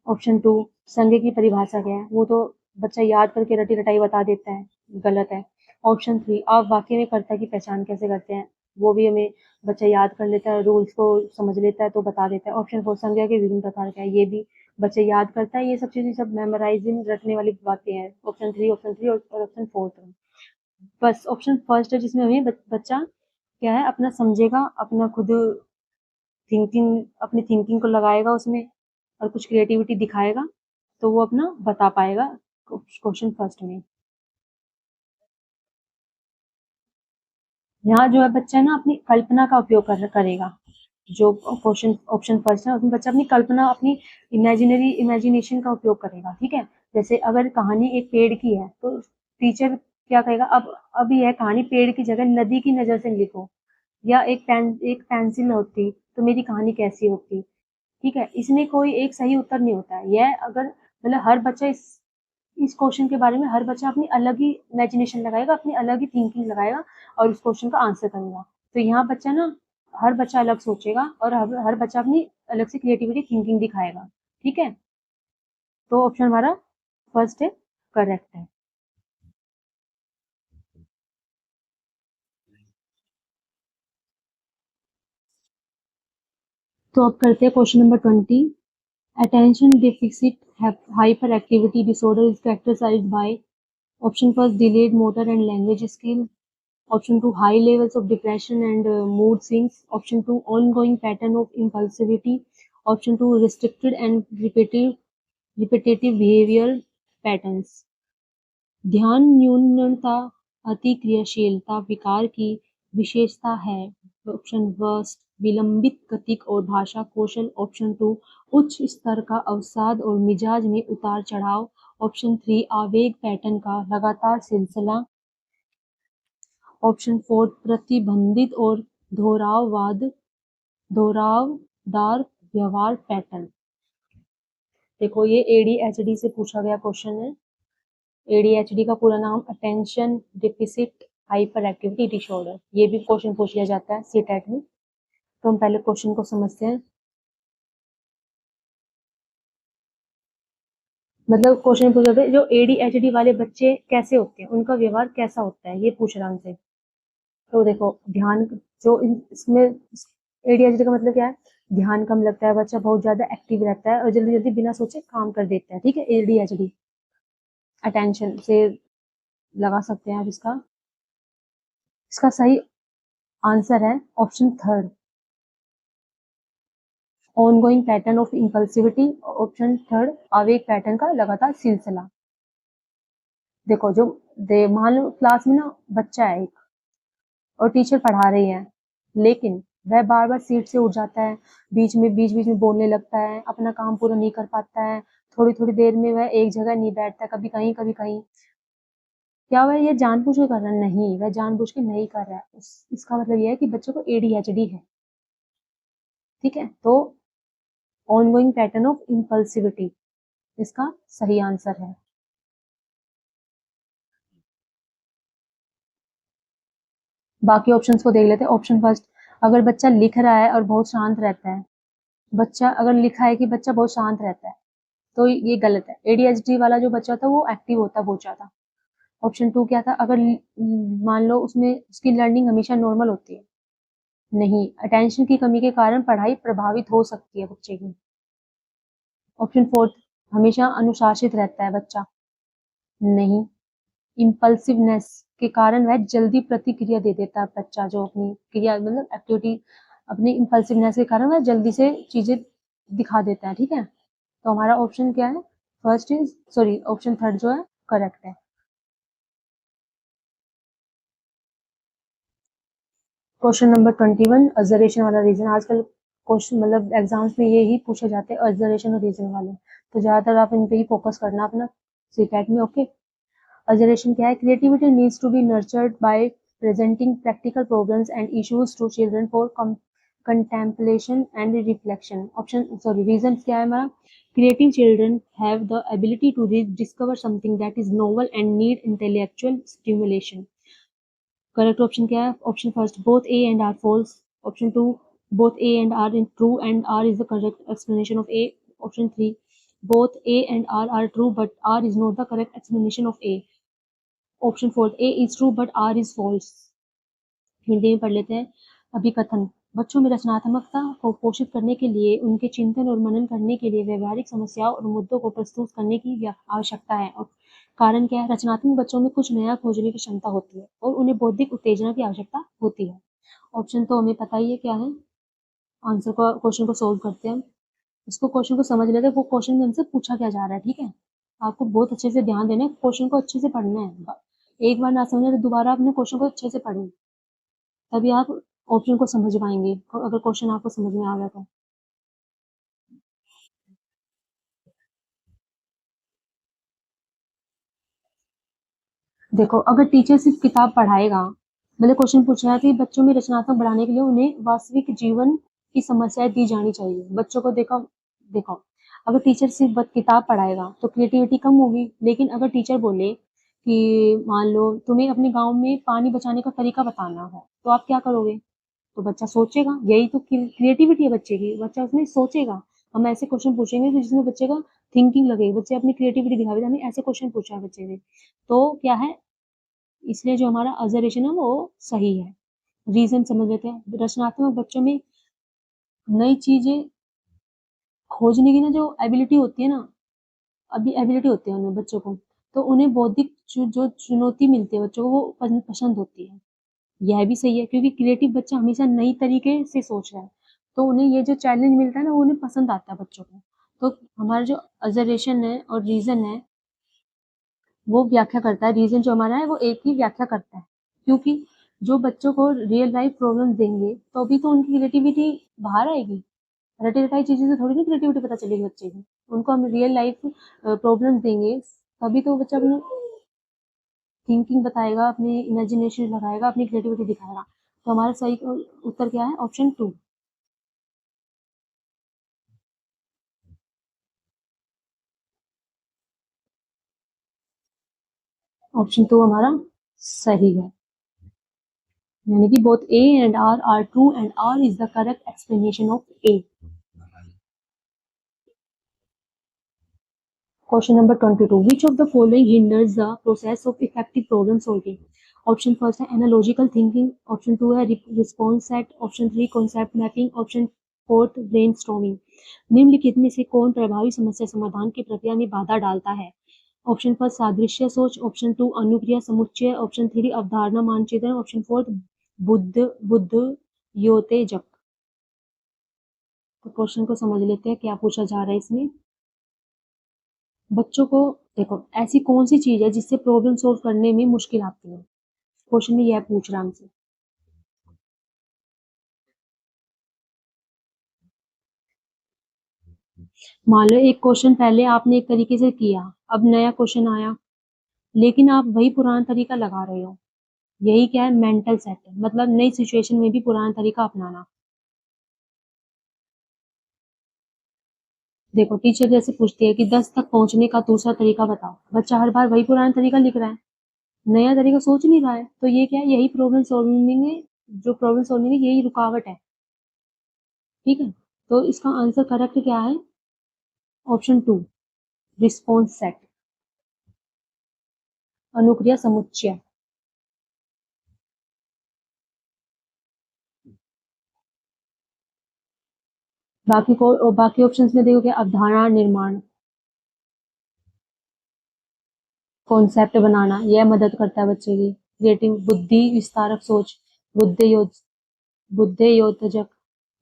ऑप्शन टू, संज्ञा की परिभाषा क्या है? वो तो बच्चा याद करके रटी रटाई बता देता है, गलत है। ऑप्शन थ्री, आप वाक्य में कर्ता की पहचान कैसे करते हैं? वो भी हमें बच्चा याद कर लेता है, रूल्स को समझ लेता है तो बता देता है। ऑप्शन फोर, संज्ञा के विभिन्न प्रकार क्या है? ये भी बच्चा याद करता है। ये सब चीजें सब मेमोराइजिंग रखने वाली बातें हैं। ऑप्शन थ्री और ऑप्शन फोर्थ। बस ऑप्शन फर्स्ट है जिसमें हमें बच्चा क्या है, अपना समझेगा, अपना खुद अपनी थिंकिंग को लगाएगा उसमें और कुछ क्रिएटिविटी दिखाएगा, तो वो अपना बता पाएगा क्वेश्चन फर्स्ट में। यहाँ जो है बच्चा ना अपनी कल्पना का उपयोग करेगा। जो क्वेश्चन ऑप्शन फर्स्ट है उसमें बच्चा अपनी कल्पना, अपनी इमेजिनेशन का उपयोग करेगा। ठीक है, जैसे अगर कहानी एक पेड़ की है तो टीचर क्या कहेगा, अब यह कहानी पेड़ की जगह नदी की नजर से लिखो, या एक पेंसिल होती तो मेरी कहानी कैसी होती। ठीक है, इसमें कोई एक सही उत्तर नहीं होता है। यह अगर मतलब हर बच्चा इस क्वेश्चन के बारे में हर बच्चा अपनी अलग ही इमेजिनेशन लगाएगा, अपनी अलग ही थिंकिंग लगाएगा और उस क्वेश्चन का आंसर करेगा। तो यहाँ बच्चा ना, हर बच्चा अलग सोचेगा और हर बच्चा अपनी अलग से क्रिएटिविटी थिंकिंग दिखाएगा। ठीक है, तो ऑप्शन हमारा फर्स्ट है, करेक्ट है। तो अब करते हैं question number 20। Attention deficit hyperactivity disorder is characterised by option first, delayed motor and language skill. Option 2, high levels of depression and mood swings. Option 2, ongoing pattern of impulsivity. Option 2, restricted and repetitive repetitive behaviour patterns. ध्यान न्यूनता अति क्रियाशीलता विकार की विशेषता है। Option worst विलंबित गतिक और भाषा कौशल। ऑप्शन 2 उच्च स्तर का अवसाद और मिजाज में उतार चढ़ाव। ऑप्शन 3 आवेग पैटर्न का लगातार सिलसिला। ऑप्शन 4 प्रतिबंधित और दोहरावदार व्यवहार पैटर्न। देखो ये ADHD से पूछा गया क्वेश्चन है। ADHD का पूरा नाम attention deficit hyperactivity disorder. ये भी क्वेश्चन पूछ लिया जाता है सीटेट में। तो हम पहले क्वेश्चन को समझते हैं। मतलब क्वेश्चन पूछ रहे थे जो ADHD वाले बच्चे कैसे होते हैं, उनका व्यवहार कैसा होता है, ये पूछ रहा हमसे। तो देखो ध्यान जो इसमें ADHD का मतलब क्या है, ध्यान कम लगता है, बच्चा बहुत ज्यादा एक्टिव रहता है और जल्दी जल्दी बिना सोचे काम कर देता है। ठीक है, ADHD अटेंशन से लगा सकते हैं आप इसका। इसका सही आंसर है option 3 ongoing pattern of impulsivity. Option 3 आवेग पैटर्न का लगातार सिलसिला। देखो जो मान लो क्लास में ना बच्चा है एक और टीचर पढ़ा रही है, लेकिन वह बार बार सीट से उठ जाता है, बीच बीच में बोलने लगता है, अपना काम पूरा नहीं कर पाता है, थोड़ी थोड़ी देर में वह एक जगह नहीं बैठता, कभी कहीं कभी कहीं। क्या वह ये जानबूझ के कर रहा है? नहीं, वह जानबूझ के नहीं कर रहा है। इसका मतलब यह है कि बच्चे को ADHD है। ठीक है, तो ऑनगोइंग पैटर्न ऑफ इम्पल्सिविटी इसका सही आंसर है। बाकी ऑप्शंस को देख लेते हैं। ऑप्शन फर्स्ट अगर बच्चा लिख रहा है और बहुत शांत रहता है, बच्चा अगर लिखा है कि बच्चा बहुत शांत रहता है तो ये गलत है। ADHD वाला जो बच्चा होता है वो एक्टिव होता है बहुत ज्यादा। ऑप्शन 2 क्या था, अगर मान लो उसमें उसकी लर्निंग हमेशा नॉर्मल होती है, नहीं, अटेंशन की कमी के कारण पढ़ाई प्रभावित हो सकती है बच्चे की। ऑप्शन 4 हमेशा अनुशासित रहता है बच्चा, नहीं, इम्पल्सिवनेस के कारण वह जल्दी प्रतिक्रिया दे देता है बच्चा, जो अपनी क्रिया मतलब एक्टिविटी अपनी इम्पल्सिवनेस के कारण वह जल्दी से चीजें दिखा देता है। ठीक है, तो हमारा ऑप्शन क्या है, फर्स्ट इज सॉरी ऑप्शन 3 जो है करेक्ट है। क्वेश्चन नंबर 21 ऑब्जर्वेशन वाला रीजन। आजकल क्वेश्चन मतलब एग्जाम्स में यही पूछे जाते हैं ऑब्जर्वेशन और रीजन वाले, तो ज्यादातर आप इन पे ही फोकस करना अपना सीटेट में। ओके, ऑब्जर्वेशन क्या है, creativity needs to be nurtured by presenting practical problems and issues to children for contemplation and reflection. Option sorry reason क्या है हमारा, creative children have the ability to discover something that is novel and need intellectual stimulation. Correct option क्या है, option first both A and R false. Option 2 both A and R in true and R is the correct explanation of A. Option 3 both A and R are true but R is not the correct explanation of A. Option 4 A is true but R is false. Hindi में पढ़ लेते हैं। अभिकथन, बच्चों में रचनात्मकता को पोषित करने के लिए, उनके चिंतन और मनन करने के लिए व्यवहारिक समस्याओं और मुद्दों को प्रस्तुत करने की आवश्यकता है। और कारण क्या है, रचनात्मक बच्चों में कुछ नया खोजने की क्षमता होती है और उन्हें बौद्धिक उत्तेजना की आवश्यकता होती है। ऑप्शन तो हमें पता ही है क्या है, आंसर को क्वेश्चन को सोल्व करते हैं। इसको क्वेश्चन को समझ लेते हैं, वो क्वेश्चन में हमसे पूछा क्या जा रहा है। ठीक है, आपको बहुत अच्छे से ध्यान देना है, क्वेश्चन को अच्छे से पढ़ना है। एक बार ना समझे तो दोबारा अपने क्वेश्चन को अच्छे से पढ़ें, तभी आप ऑप्शन को समझ पाएंगे, अगर क्वेश्चन आपको समझ में आ गया तो। देखो अगर टीचर सिर्फ किताब पढ़ाएगा, मतलब क्वेश्चन पूछ रहा है कि बच्चों में रचनात्मक बढ़ाने के लिए उन्हें वास्तविक जीवन की समस्याएं दी जानी चाहिए बच्चों को। देखो देखो अगर टीचर सिर्फ किताब पढ़ाएगा तो क्रिएटिविटी कम होगी, लेकिन अगर टीचर बोले कि मान लो तुम्हें अपने गांव में पानी बचाने का तरीका बताना है, तो आप क्या करोगे, तो बच्चा सोचेगा, यही तो क्रिएटिविटी है बच्चे की, बच्चा उसमें सोचेगा। हम ऐसे क्वेश्चन पूछेंगे तो जिसमें बच्चे का थिंकिंग लगेगी, बच्चे अपनी क्रिएटिविटी दिखावे, हमें ऐसे क्वेश्चन पूछा है बच्चे ने, तो क्या है, इसलिए जो हमारा ऑब्जर्वेशन है वो सही है। रीजन समझ लेते हैं, रचनात्मक बच्चों में नई चीजें खोजने की ना जो एबिलिटी होती है ना, अभी एबिलिटी होती है उन्हें बच्चों को, तो उन्हें बौद्धिक जो चुनौती मिलती है बच्चों को वो पसंद होती है। यह भी सही है क्योंकि क्रिएटिव बच्चा हमेशा नई तरीके से सोच रहा है, तो उन्हें ये जो चैलेंज मिलता है ना वो उन्हें पसंद आता है बच्चों को, तो हमारा जो ऑब्जर्वेशन है और रीजन है वो व्याख्या करता है, रीजन जो हमारा है वो एक ही व्याख्या करता है, क्योंकि जो बच्चों को रियल लाइफ प्रॉब्लम देंगे तो अभी तो उनकी क्रिएटिविटी बाहर आएगी। रटी रटाई चीजें से थोड़ी ना क्रिएटिविटी पता चलेगी बच्चे की। उनको हम रियल लाइफ प्रॉब्लम देंगे तभी तो बच्चा अपने थिंकिंग बताएगा, अपनी इमेजिनेशन लगाएगा, अपनी क्रिएटिविटी दिखाएगा। तो हमारा सही उत्तर क्या है? ऑप्शन 2। ऑप्शन 2 हमारा सही है, यानी कि both A and R true and R is the correct explanation of A. Question number 22. Which of the following hinders the process of effective problem solving? Option first है analogical thinking, option 2 है response set, option 3 concept mapping, option 4 brainstorming. निम्नलिखित में से कौन प्रभावी समस्या समाधान की प्रक्रिया में बाधा डालता है? ऑप्शन फर्स्ट सादृश्य सोच, ऑप्शन 2 अनुक्रिया समुच्चय, ऑप्शन 3 अवधारणा मानचित्रण, ऑप्शन 4 बुद्ध योतेजक। तो क्वेश्चन को समझ लेते हैं क्या पूछा जा रहा है इसमें। बच्चों को देखो ऐसी कौन सी चीज है जिससे प्रॉब्लम सॉल्व करने में मुश्किल आती है, क्वेश्चन में यह पूछ रहा हमसे। मान लो एक क्वेश्चन पहले आपने एक तरीके से किया, अब नया क्वेश्चन आया, लेकिन आप वही पुराना तरीका लगा रहे हो। यही क्या है? मेंटल सेट है, मतलब नई सिचुएशन में भी पुराना तरीका अपनाना। देखो टीचर जैसे पूछती है कि 10 तक पहुंचने का दूसरा तरीका बताओ, बच्चा हर बार वही पुराना तरीका लिख रहा है, नया तरीका सोच नहीं रहा है। तो ये क्या है? यही प्रॉब्लम सॉल्विंग में, जो प्रॉब्लम सॉल्विंग है यही रुकावट है। ठीक है, तो इसका आंसर करेक्ट क्या है? ऑप्शन 2 रिस्पॉन्स सेट, अनुक्रिया समुच्चय। बाकी ऑप्शंस में देखोगे अवधारणा निर्माण, कॉन्सेप्ट बनाना, यह मदद करता है बच्चे की क्रिएटिव बुद्धि विस्तारक सोच, बुद्धे योतजक,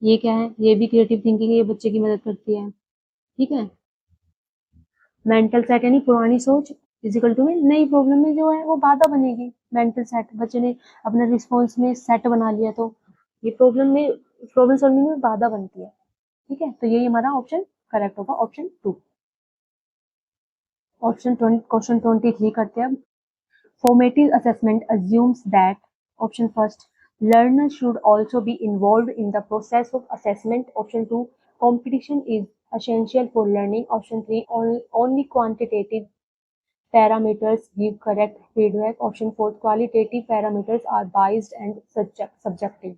ये क्या है? ये भी क्रिएटिव थिंकिंग है, ये बच्चे की मदद करती है। ठीक है, मेंटल सेट यानी पुरानी सोच फिजिकल टू में नई प्रॉब्लम में जो है वो बाधा बनेगी। मेंटल सेट, बच्चे ने अपने रिस्पॉन्स में सेट बना लिया तो ये प्रॉब्लम सॉल्विंग में बाधा बनती है। ठीक है, तो यही हमारा ऑप्शन करेक्ट होगा, ऑप्शन 2। क्वेश्चन 23 करते हैं अब। Formative assessment assumes that option first, learner should also be involved in the process of assessment. Option 2, competition is essential for learning. Option 3, only quantitative parameters give correct feedback. Option 4, qualitative parameters are biased and subjective.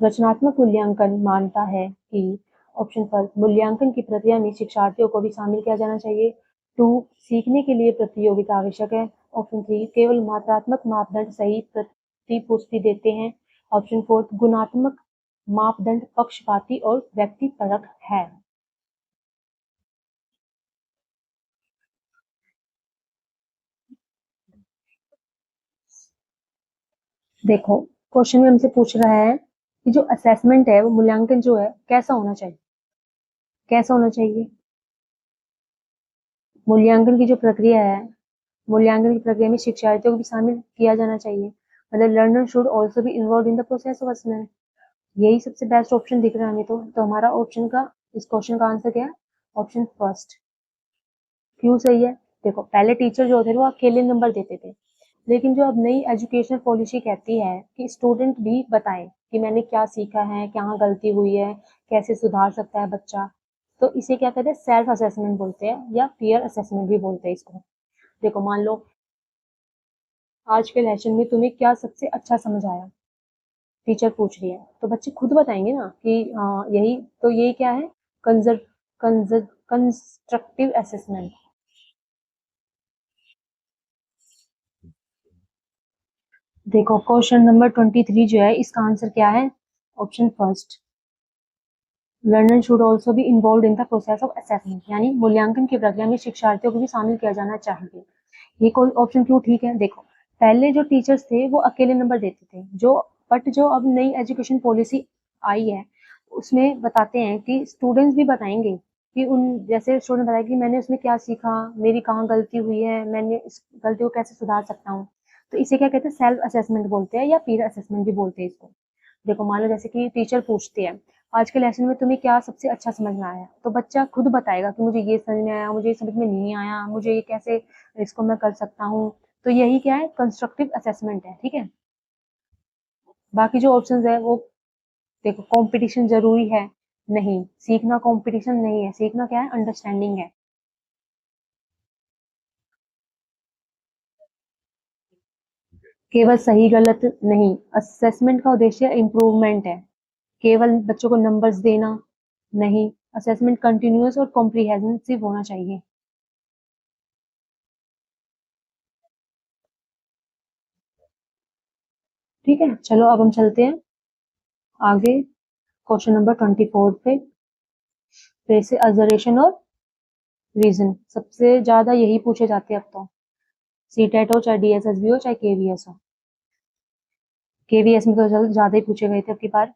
रचनात्मक मूल्यांकन मानता है कि option पर मूल्यांकन की प्रक्रिया में शिक्षार्थियों को भी शामिल किया जाना चाहिए। 2 सीखने के लिए प्रतियोगिता आवश्यक है। ऑप्शन 3 केवल मात्रात्मक मापदंड सही प्रतिपुष्टि देते हैं। ऑप्शन 4 गुणात्मक मापदंड पक्षपाती और व्यक्तिपरक है। देखो क्वेश्चन में हमसे पूछ रहा है कि जो असेसमेंट है वो मूल्यांकन जो है कैसा होना चाहिए, कैसा होना चाहिए। मूल्यांकन की जो प्रक्रिया है, मूल्यांकन की प्रक्रिया में शिक्षार्थियों को भी शामिल किया जाना चाहिए, मतलब learner should also be involve in the process of assessment. यही सबसे बेस्ट ऑप्शन दिख रहा है हमें तो हमारा ऑप्शन का इस क्वेश्चन का आंसर क्या है? Option first. क्यों सही है? देखो पहले टीचर जो थे वो अकेले नंबर देते थे, लेकिन जो अब नई एजुकेशनल पॉलिसी कहती है कि स्टूडेंट भी बताएं कि मैंने क्या सीखा है, कहाँ गलती हुई है, कैसे सुधार सकता है बच्चा, तो इसे क्या कहते हैं? सेल्फ असेसमेंट बोलते हैं या पीयर असेसमेंट भी बोलते हैं इसको। देखो मान लो आज के लेसन में तुम्हें क्या सबसे अच्छा समझ आया, टीचर पूछ रही है, तो बच्चे खुद बताएंगे ना कि यही तो, यही क्या है? Constructive assessment. देखो क्वेश्चन नंबर 23 जो है इसका आंसर क्या है? Option first, learner should also be involve in the process of assessment, यानी मूल्यांकन की प्रक्रिया में शिक्षार्थियों को भी शामिल किया जाना चाहिए। ये कोई ऑप्शन क्यों ठीक है? देखो पहले जो टीचर्स थे वो अकेले नंबर देते थे, जो बट जो अब नई एजुकेशन पॉलिसी आई है उसमें बताते हैं कि स्टूडेंट्स भी बताएंगे कि उन जैसे स्टूडेंट बताया कि मैंने उसमें क्या सीखा, मेरी कहाँ गलती हुई है, मैंने इस गलती को कैसे सुधार सकता हूँ। तो इसे क्या कहते हैं, सेल्फ असेसमेंट बोलते हैं या पीर असेसमेंट भी बोलते हैं इसको। देखो मान लो जैसे कि टीचर पूछती है आज के लेसन में तुम्हें क्या सबसे अच्छा समझ में आया, तो बच्चा खुद बताएगा कि मुझे ये समझ में आया, मुझे ये समझ में नहीं आया, मुझे ये कैसे इसको मैं कर सकता हूँ। तो यही क्या है, कंस्ट्रक्टिव असेसमेंट है। ठीक है, बाकी जो ऑप्शंस है वो, देखो कंपटीशन जरूरी है नहीं, सीखना कंपटीशन नहीं है, सीखना क्या है, अंडरस्टैंडिंग है। केवल सही गलत नहीं, असेसमेंट का उद्देश्य इम्प्रूवमेंट है, केवल बच्चों को नंबर्स देना नहीं, असेसमेंट कंटिन्यूअस और कॉम्प्रिहेंसिव होना चाहिए। ठीक है, चलो अब हम चलते हैं आगे क्वेश्चन नंबर 24 पे। फिर से ऑब्जर्वेशन और रीजन सबसे ज्यादा यही पूछे जाते हैं अब तो, सी टेट हो चाहे डीएसएस भी हो चाहे केवीएस हो। केवीएस में तो ज्यादा ही पूछे गए थे अब की बार।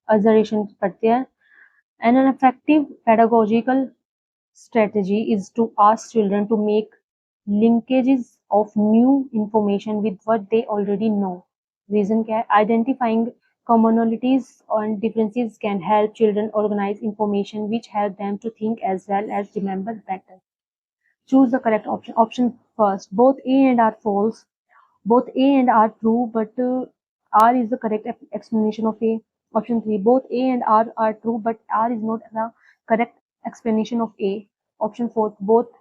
ऑब्जर्वेशन पढ़ते हैं। An effective pedagogical strategy is to ask children to make linkages of new information with what they already know. Reason क्या है, identifying commonalities and differences can help children organize information which help them to think as well as remember better. Choose the correct option. Option first, both A and R false. Both A and R true, but R is the correct explanation of A. Option 3, both A and R are true, but R is not the correct explanation of A. Option 4, both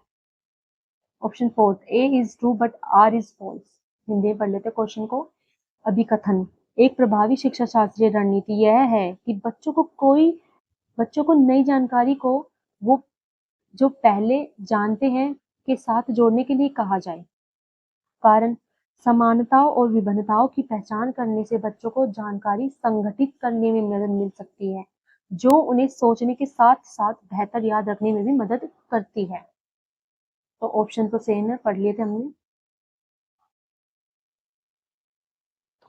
option fourth, A is true but R is false. Hindi में पढ़ लेते question को। अभिकथन, एक प्रभावी शिक्षा शास्त्रीय रणनीति यह है कि बच्चों को नई जानकारी को वो जो पहले जानते हैं के साथ जोड़ने के लिए कहा जाए। कारण, समानताओं और विभिन्नताओं की पहचान करने से बच्चों को जानकारी संगठित करने में मदद मिल सकती है, जो उन्हें सोचने के साथ साथ बेहतर याद रखने में भी मदद करती है। तो ऑप्शन तो सेम है, पढ़ लिए थे हमने।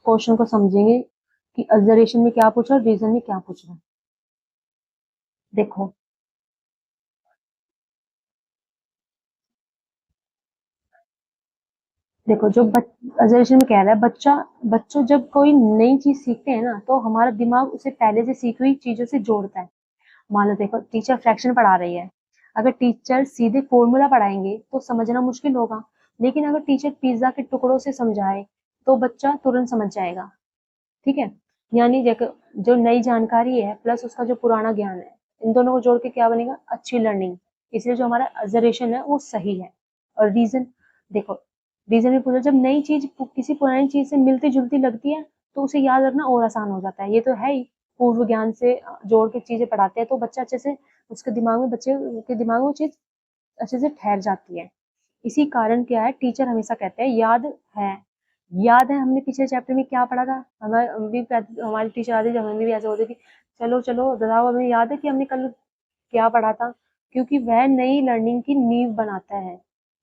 क्वेश्चन को समझेंगे कि ऑब्जर्वेशन में क्या पूछा और रीजन में क्या पूछ रहा है। देखो देखो जो ऑब्जर्वेशन में कह रहा है, बच्चों जब कोई नई चीज सीखते हैं ना, तो हमारा दिमाग उसे पहले से सीखी हुई चीजों से जोड़ता है। मान लो देखो टीचर फ्रैक्शन पढ़ा रही है, अगर टीचर सीधे फॉर्मूला पढ़ाएंगे तो समझना मुश्किल होगा, लेकिन अगर टीचर पिज्जा के टुकड़ों से समझाए तो बच्चा तुरंत समझ जाएगा। ठीक है, यानी देखो जो नई जानकारी है प्लस उसका जो पुराना ज्ञान है, इन दोनों को जोड़ के क्या बनेगा, अच्छी लर्निंग। इसलिए जो हमारा ऑब्जर्वेशन है वो सही है। और रीजन, देखो रीजन में पूछा, जब नई चीज किसी पुरानी चीज से मिलती जुलती लगती है तो उसे याद रखना और आसान हो जाता है। ये तो है ही, पूर्व ज्ञान से जोड़ के चीजें पढ़ाते हैं तो बच्चा अच्छे से, उसके दिमाग में, बच्चे के दिमाग में वो चीज अच्छे से ठहर जाती है। इसी कारण क्या है, टीचर हमेशा कहते हैं है, याद है हमने पिछले चैप्टर में क्या पढ़ा था। हमारी टीचर आती थी, हमें भी ऐसे होती थी, चलो चलो बताओ हमें याद है कि हमने कल क्या पढ़ा था। क्योंकि वह नई लर्निंग की नींव बनाता है।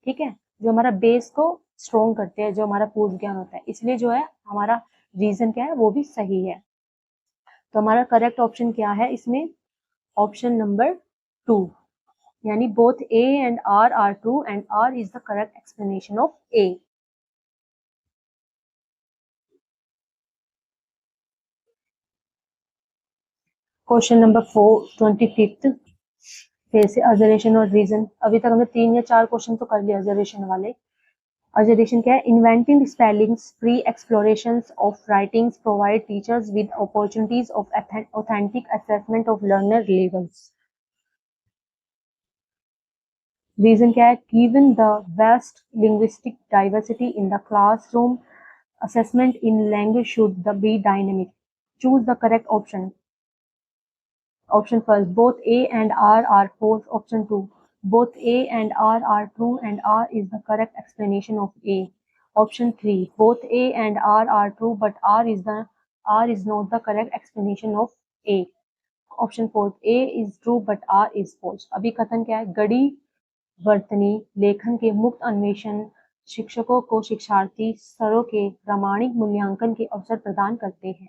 ठीक है, जो हमारा बेस को स्ट्रॉन्ग करते हैं, जो हमारा पूर्व ज्ञान होता है। इसलिए जो है हमारा रीजन क्या है, वो भी सही है। तो हमारा करेक्ट ऑप्शन क्या है इसमें, ऑप्शन नंबर 2, यानी both A and R are true and R is the correct explanation of A. Question number 25th, फिर से ऑब्जर्वेशन और रीजन। अभी तक हमने 3 या 4 क्वेश्चन तो कर लिए ऑब्जर्वेशन वाले। ऑब्जर्वेशन क्या है, inventing spellings free explorations of writings provide teachers with opportunities of authentic assessment of learner levels. Reason क्या है, given the vast linguistic diversity in the classroom, assessment in language should be dynamic. Choose the correct option. Option first, both A and R are false. Option two, both A and R are true and R is the correct explanation of A. Option three, both A and R are true but R is not the correct explanation of A. Option fourth, A is true but R is false. अभी कथन क्या है, गड़ी वर्तनी लेखन के मुक्त अन्वेषण शिक्षकों को शिक्षार्थी स्तरों के प्रामाणिक मूल्यांकन के अवसर प्रदान करते हैं।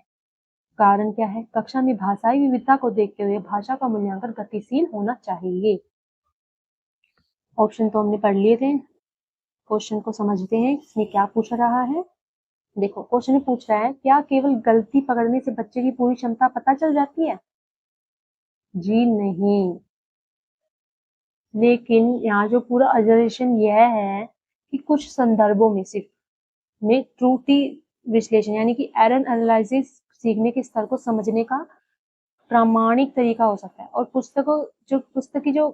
कारण क्या है? कक्षा में भाषाई विविधता को देखते हुए भाषा का मूल्यांकन गतिशील होना चाहिए। ऑप्शन तो हमने पढ़ लिए थे, क्वेश्चन को समझते हैं इसमें क्या पूछ रहा है। देखो क्वेश्चन में पूछ रहा है, क्या केवल गलती पकड़ने से बच्चे की पूरी क्षमता पता चल जाती है? जी नहीं। लेकिन यहाँ जो पूरा ऑब्जर्वेशन यह है कि कुछ संदर्भों में सिर्फ में त्रुटि विश्लेषण यानी कि एरर एनालिसिस सीखने के स्तर को समझने का प्रामाणिक तरीका हो सकता है, और पुस्तक की जो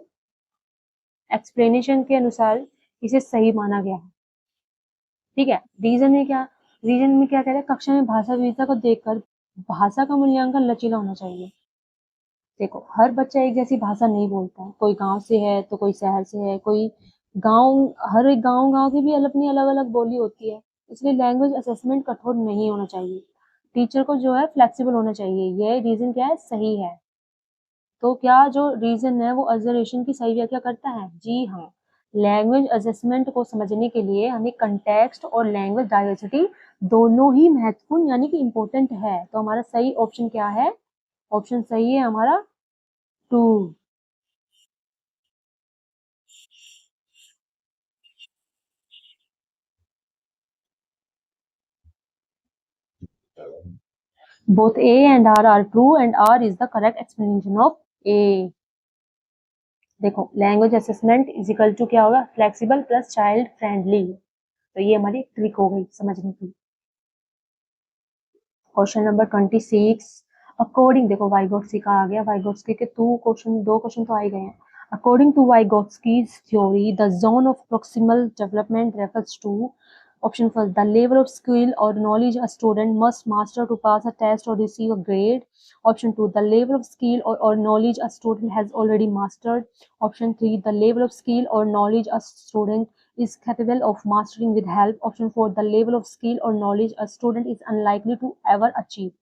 एक्सप्लेनेशन के अनुसार इसे सही माना गया है। ठीक है, रीजन में क्या कह रहा है? कक्षा में भाषा विविधता को देखकर भाषा का मूल्यांकन लचीला होना चाहिए। देखो हर बच्चा एक जैसी भाषा नहीं बोलता है, कोई गांव से है तो कोई शहर से है, कोई गांव हर एक गांव की भी अपनी अलग अलग बोली होती है, इसलिए लैंग्वेज असेसमेंट कठोर नहीं होना चाहिए। टीचर को जो है फ्लेक्सिबल होना चाहिए। यह रीजन क्या है? सही है। तो क्या जो रीजन है वो ऑब्जर्वेशन की सही व्याख्या करता है? जी हाँ। लैंग्वेज असेसमेंट को समझने के लिए हमें कंटेक्स्ट और लैंग्वेज डाइवर्सिटी दोनों ही महत्वपूर्ण यानी कि इम्पोर्टेंट है। तो हमारा सही ऑप्शन क्या है? ऑप्शन सही है हमारा 2। Both A and R are true and R is the correct explanation of A. देखो language assessment is equal to क्या होगा? Flexible plus child friendly. तो ये हमारी ट्रिक हो गई समझने की। क्वेश्चन नंबर 26, अकॉर्डिंग देखो वाइगोट्स्की का आ गया। वाइगोट्स्की के दो क्वेश्चन तो आ ही गए हैं। According to Vygotsky's theory, the zone of proximal development refers to option first, the level of skill or knowledge a student must master to pass a test or receive a grade. Option 2, the level of skill or knowledge a student has already mastered. Option 3, the level of skill or knowledge a student is capable of mastering with help. Option 4, the level of skill or knowledge a student is unlikely to ever achieve.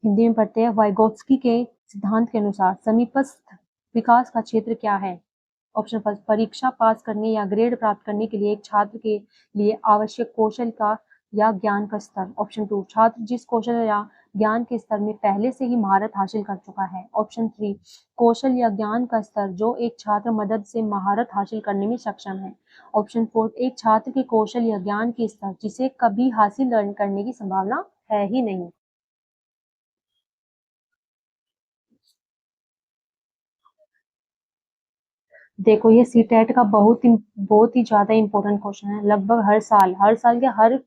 Hindi में पढ़ते हैं, Vygotsky के सिद्धांत के अनुसार समीपस्थ विकास का क्षेत्र क्या है? ऑप्शन फर्स्ट, परीक्षा पास करने या ग्रेड प्राप्त करने के लिए एक छात्र के लिए आवश्यक कौशल का या ज्ञान का स्तर। ऑप्शन 2, छात्र जिस कौशल या ज्ञान के स्तर में पहले से ही महारत हासिल कर चुका है। ऑप्शन 3, कौशल या ज्ञान का स्तर जो एक छात्र मदद से महारत हासिल करने में सक्षम है। ऑप्शन 4, एक छात्र के कौशल या ज्ञान के स्तर जिसे कभी हासिल करने की संभावना है ही नहीं। देखो ये सीटेट का बहुत ही ज्यादा इंपॉर्टेंट क्वेश्चन है। लगभग हर साल के हर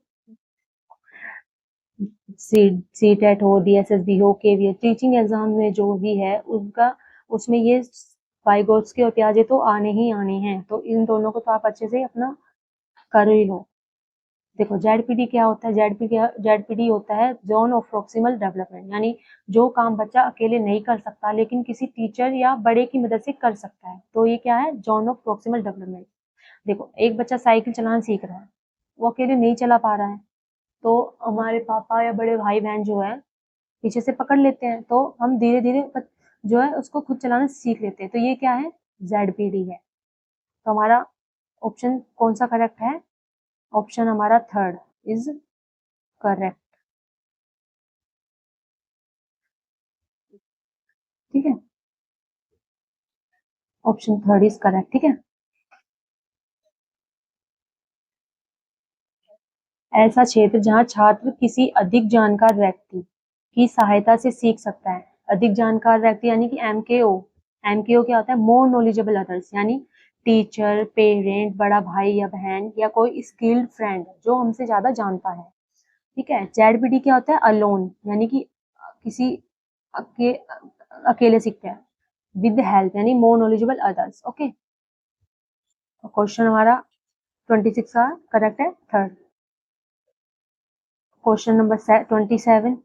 सीटेट हो, डीएसएसबी हो, केवीएस, टीचिंग एग्जाम में जो भी है उनका उसमें ये वाइगोत्स्की और पियाजे तो आने ही आने हैं। तो इन दोनों को तो आप अच्छे से अपना कर ही लो। देखो जेडपीडी क्या होता है? जेडपीडी होता है जोन ऑफ प्रोक्सिमल डेवलपमेंट, यानी जो काम बच्चा अकेले नहीं कर सकता लेकिन किसी टीचर या बड़े की मदद से कर सकता है, तो ये क्या है? Zone of proximal development. देखो एक बच्चा साइकिल चलाना सीख रहा है, वो अकेले नहीं चला पा रहा है, तो हमारे पापा या बड़े भाई बहन जो है पीछे से पकड़ लेते हैं, तो हम धीरे धीरे जो है उसको खुद चलाना सीख लेते हैं। तो ये क्या है? जेडपीडी है। तो हमारा ऑप्शन कौन सा करेक्ट है? ऑप्शन हमारा थर्ड इज करेक्ट। ठीक है, ऑप्शन थर्ड इज करेक्ट। ठीक है, ऐसा क्षेत्र जहाँ छात्र किसी अधिक जानकार व्यक्ति की सहायता से सीख सकता है। अधिक जानकार व्यक्ति यानी कि एमकेओ। एमकेओ क्या होता है? मोर नॉलेजेबल अदर्स, यानी टीचर, पेरेंट, बड़ा भाई या बहन या कोई स्किल्ड फ्रेंड जो हमसे ज्यादा जानता है। ठीक है, जेडपीडी क्या होता है? अलोन, यानी कि किसी अके, अकेले सीखते हैं। विद हेल्प यानी more knowledgeable others. Okay, question हमारा 26 का करेक्ट है थर्ड। क्वेश्चन नंबर 27,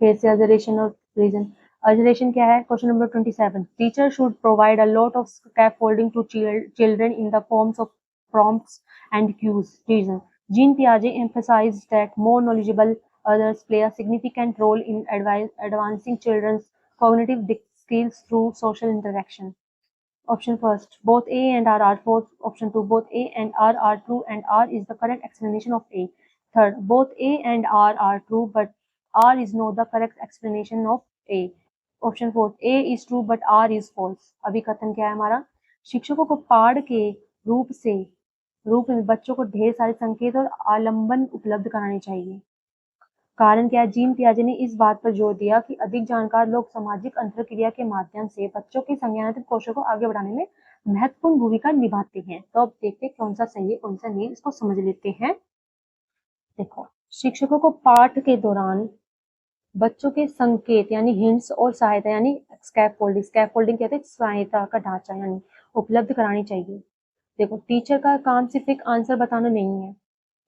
फिर से ऑब्जर्वेशन और रीजन। ऑब्जर्वेशन क्या है? Question number 27, teacher should provide a lot of scaffolding to children in the forms of prompts and cues. Reason: Jean Piaget emphasized that more knowledgeable others play a significant role in advancing children's cognitive skills through social interaction. Option first, both A and R are false. Option two, both A and R are true and R is the correct explanation of A. Third, both A and R are true but R is not the correct explanation of A. Option 4, A is true but R is false. अभी कथन क्या है हमारा? शिक्षकों को पाठ के रूप में बच्चों को ढेर सारे संकेत और आलंबन उपलब्ध कराने चाहिए। कारण क्या है? जीन पियाजे ने इस बात पर जोर दिया कि अधिक जानकार लोग सामाजिक अंतरक्रिया के माध्यम से बच्चों की संज्ञानात्मक कौशल को आगे बढ़ाने में महत्वपूर्ण भूमिका निभाते हैं। तो अब देखते हैं कौन सा सही है कौन सा नहीं, इसको समझ लेते हैं। देखो, शिक्षकों को पाठ के दौरान बच्चों के संकेत यानी हिंट्स और सहायता यानी स्कैफोल्डिंग कहते हैं सहायता का ढांचा यानी उपलब्ध करानी चाहिए। देखो, टीचर का काम सिर्फ एक आंसर बताना नहीं है,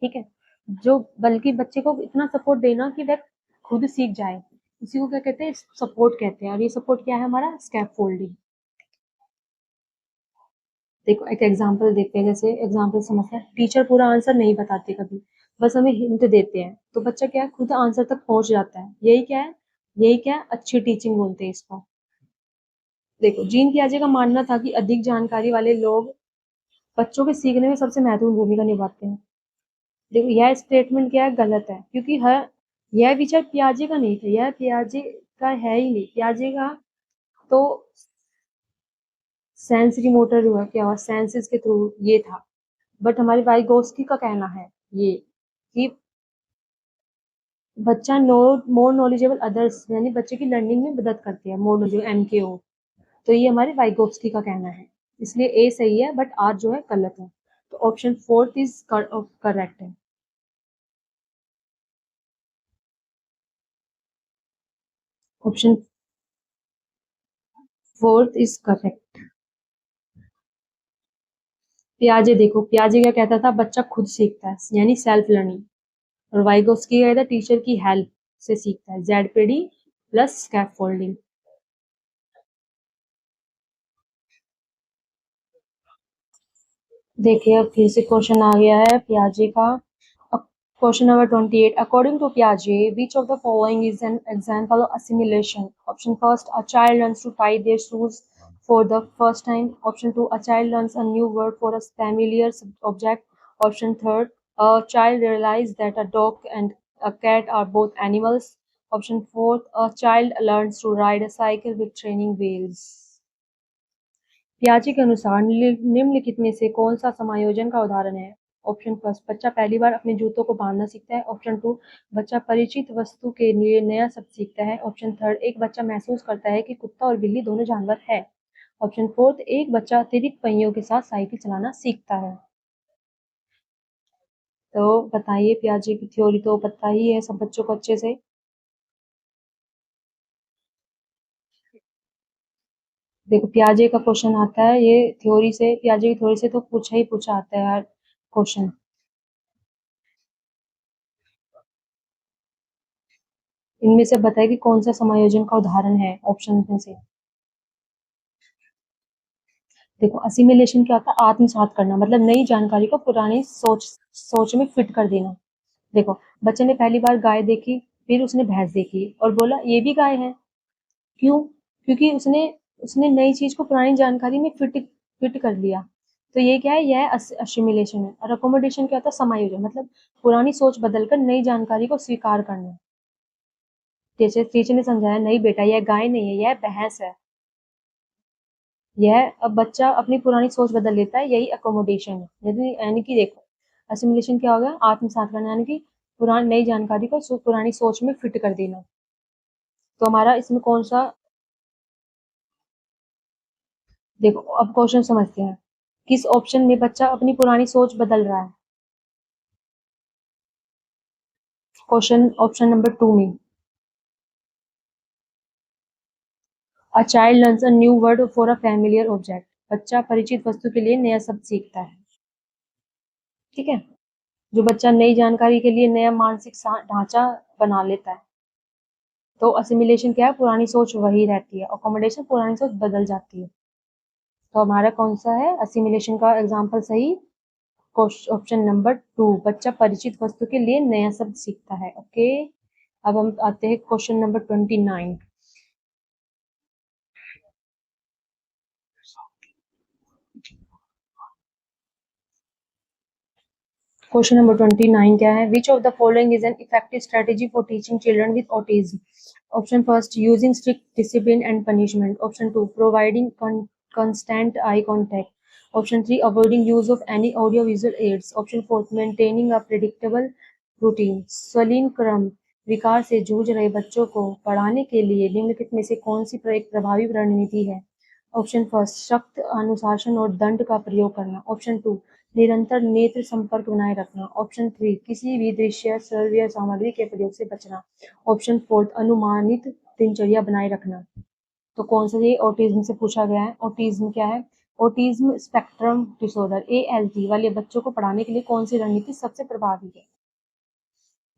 ठीक है, जो बल्कि बच्चे को इतना सपोर्ट देना कि वह खुद सीख जाए, इसी को क्या कहते हैं? सपोर्ट कहते हैं। और ये सपोर्ट क्या है हमारा? स्कैफोल्डिंग। देखो, एक एग्जांपल देखते हैं, जैसे एग्जांपल समझते हैं। टीचर पूरा आंसर नहीं बताते कभी, बस हमें हिंट देते हैं, तो बच्चा क्या है? खुद आंसर तक पहुंच जाता है। यही क्या है? अच्छी टीचिंग बोलते हैं इसको। देखो, जीन पियाजे का मानना था कि अधिक जानकारी वाले लोग बच्चों के सीखने में सबसे महत्वपूर्ण भूमिका निभाते हैं। देखो, यह स्टेटमेंट क्या है? गलत है, क्योंकि यह विचार पियाजे का नहीं था, यह पियाजे का है ही नहीं। पियाजे का तो सेंसरी मोटर हुआ, क्या हुआ, सेंसेस के थ्रू ये था, बट हमारे वाइगोस्की का कहना है ये कि बच्चा मोर नॉलेजेबल अदर्स यानी बच्चे की लर्निंग में मदद करती है, मोर नॉलेजेबल MKO। तो ये हमारे वाइगोस्की का कहना है, इसलिए ए सही है बट आर जो है गलत है। तो ऑप्शन 4 इज करेक्ट है। Option 4 is correct. पियाजे, देखो पियाजे क्या कहता था? बच्चा खुद सीखता है यानी सेल्फ लर्निंग। और वाइगोस्की क्या कहता है? टीचर की हेल्प से सीखता है, ZPD प्लस स्कैफोल्डिंग। देखिए, अब फिर से क्वेश्चन आ गया है पियाजे का। क्वेश्चन नंबर 28, अकॉर्डिंग टू पियाजे which of the following is an example of assimilation? Option first, a child learns to tie their shoes for the first time. Option 2, a child learns a new word for a familiar object. Option third, a child realizes that a dog and a cat are both animals. Option fourth, a child learns to ride a cycle with training wheels. पियाजे के अनुसार निम्नलिखित में से कौन सा समायोजन का उदाहरण है? ऑप्शन फर्स्ट, बच्चा पहली बार अपने जूतों को बांधना सीखता है। ऑप्शन 2, बच्चा परिचित वस्तु के लिए नया शब्द सीखता है। ऑप्शन थर्ड, एक बच्चा महसूस करता है कि कुत्ता और बिल्ली दोनों जानवर है। ऑप्शन फोर्थ, एक बच्चा अतिरिक्त पहियों के साथ साइकिल चलाना सीखता है। तो बताइए, पियाजे की थ्योरी तो पता ही है सब बच्चों को अच्छे से। देखो, पियाजे का क्वेश्चन आता है, ये थ्योरी से, पियाजे की थ्योरी से तो पूछा आता है यार क्वेश्चन। इनमें से बताइए कि कौन सा समायोजन का उदाहरण है ऑप्शन में से। देखो, असिमिलेशन क्या होता है? आत्मसात करना, मतलब नई जानकारी को पुरानी सोच में फिट कर देना। देखो, बच्चे ने पहली बार गाय देखी, फिर उसने भैंस देखी और बोला ये भी गाय है। क्यों? क्योंकि उसने उसने नई चीज को पुरानी जानकारी में फिट कर लिया। तो ये क्या है? यह असिमिलेशन है। और अकोमोडेशन क्या होता है? समायोजन, मतलब पुरानी सोच बदलकर नई जानकारी को स्वीकार करना। जैसे टीचर ने समझाया, नहीं बेटा यह गाय नहीं है, यह भैंस है। यह अब बच्चा अपनी पुरानी सोच बदल लेता है, यही अकोमोडेशन है। यानी कि देखो, असिमिलेशन क्या होगा? आत्मसात करना, यानी कि पुरानी नई जानकारी को पुरानी सोच में फिट कर देना। तो हमारा इसमें कौन सा? देखो, अब क्वेश्चन समझते हैं। किस ऑप्शन में बच्चा अपनी पुरानी सोच बदल रहा है? क्वेश्चन ऑप्शन नंबर 2 में, a child learns a new word for a familiar object. बच्चा परिचित वस्तु के लिए नया शब्द सीखता है, ठीक है। जो बच्चा नई जानकारी के लिए नया मानसिक ढांचा बना लेता है। तो असिमिलेशन क्या है? पुरानी सोच वही रहती है, अकोमोडेशन पुरानी सोच बदल जाती है। तो हमारा कौन सा है असिमिलेशन का एग्जाम्पल सही? ऑप्शन नंबर 2, बच्चा परिचित वस्तु के लिए नया शब्द सीखता है। ओके, अब हम आते हैं क्वेश्चन नंबर 29। क्वेश्चन नंबर 29 क्या है? Which of the following is an effective strategy for teaching children with autism? Option first, using strict discipline and punishment. Option two, providing constant eye contact. Option 3, avoiding use of any audio-visual aids. Option 4, maintaining a predictable routine. स्वलीन क्रम विकार से जूझ रहे बच्चों को पढ़ाने के लिए निम्नलिखित में से कौन सी एक प्रभावी रणनीति है? ऑप्शन फर्स्ट, सख्त अनुशासन और दंड का प्रयोग करना. ऑप्शन टू, निरंतर नेत्र संपर्क बनाए रखना. ऑप्शन 3, किसी भी दृश्य श्रव्य सामग्री के प्रयोग से बचना. ऑप्शन 4, अनुमानित दिनचर्या बनाए रखना. तो कौन सा? ये ऑटिज्म से पूछा गया है. ऑटिज्म क्या है? ऑटिज्म स्पेक्ट्रम डिसऑर्डर ASD वाले बच्चों को पढ़ाने के लिए कौन सी रणनीति सबसे प्रभावी है?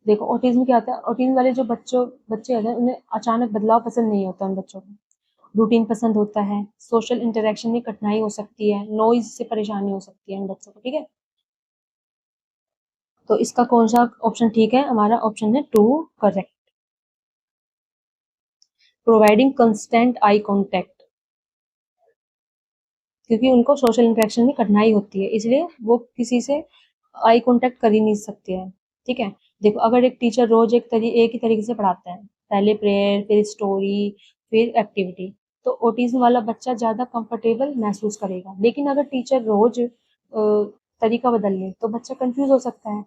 देखो, ऑटिज्म क्या होता है? ऑटिज्म वाले जो बच्चे होते हैं उन्हें अचानक बदलाव पसंद नहीं होता. उन बच्चों को रूटीन पसंद होता है, सोशल इंटरेक्शन में कठिनाई हो सकती है, नॉइज से परेशानी हो सकती है इन बच्चों को. ठीक है, तो इसका कौन सा ऑप्शन ठीक है? हमारा ऑप्शन है 2 correct. Providing constant eye contact, क्योंकि उनको सोशल इंटरेक्शन में कठिनाई होती है, इसलिए वो किसी से आई कांटेक्ट कर ही नहीं सकते हैं. ठीक है, देखो, अगर एक टीचर रोज एक ही तरीके से पढ़ाता है, पहले प्रेयर, फिर स्टोरी, फिर एक्टिविटी, तो ऑटिज्म वाला बच्चा ज़्यादा कंफर्टेबल महसूस करेगा. लेकिन अगर टीचर रोज तरीका बदल ले तो बच्चा कंफ्यूज हो सकता है.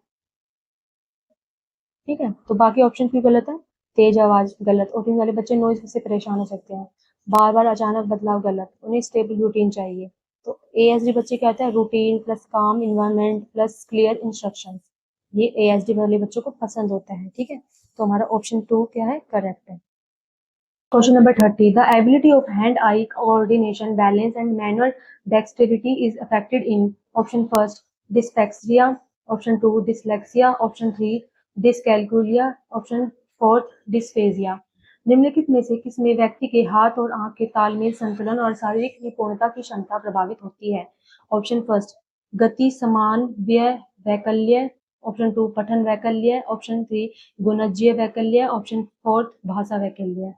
ठीक है, तो बाकी ऑप्शन क्यों गलत है? तेज आवाज गलत, ऑटिज्म वाले बच्चे नॉइज से परेशान हो सकते हैं. बार बार अचानक बदलाव गलत, उन्हें स्टेबल रूटीन चाहिए. तो ASD बच्चे क्या होता है? रूटीन प्लस काम इन्वायरमेंट प्लस क्लियर इंस्ट्रक्शंस, ये ASD वाले बच्चों को पसंद होता है. ठीक है, तो हमारा ऑप्शन 2 क्या है? करेक्ट है. Question number 30, the ability of hand eye coordination, balance and manual dexterity is affected in. Option first, dyspraxia. Option 2, dyslexia. Option 3, dyscalculia. Option 4, dysphagia. निम्नलिखित में से किसमें व्यक्ति के हाथ और आंख के तालमेल, संतुलन और शारीरिक निपुणता की क्षमता प्रभावित होती है? ऑप्शन फर्स्ट, गति समान व्यय वैकल्य. ऑप्शन 2, पठन वैकल्य. ऑप्शन 3, गुणज्य वैकल्य. ऑप्शन 4, भाषा वैकल्य.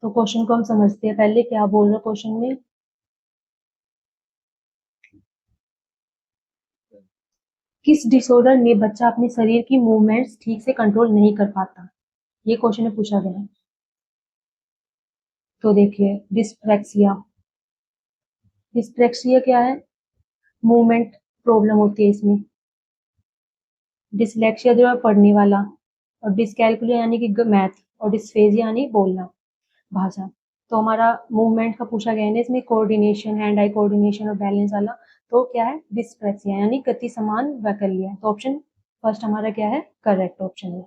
तो क्वेश्चन को हम समझते हैं. पहले क्या बोल रहे क्वेश्चन में? किस डिसऑर्डर में बच्चा अपने शरीर की मूवमेंट्स ठीक से कंट्रोल नहीं कर पाता? ये क्वेश्चन में पूछा गया है. तो देखिए, डिस्प्रेक्सिया. डिस्प्रेक्सिया क्या है? मूवमेंट प्रॉब्लम होती है इसमें. डिसलेक्सिया जो है पढ़ने वाला, और डिसकैलकुलिया यानी कि मैथ, और डिस्फेजिया यानी बोलना, भाषा. तो हमारा मूवमेंट का पूछा गया है इसमें, कोऑर्डिनेशन, हैंड आई कोऑर्डिनेशन और बैलेंस वाला. तो क्या है? डिस्प्रेक्सिया यानी गति समान वैकल्य. तो ऑप्शन फर्स्ट हमारा क्या है? करेक्ट ऑप्शन है.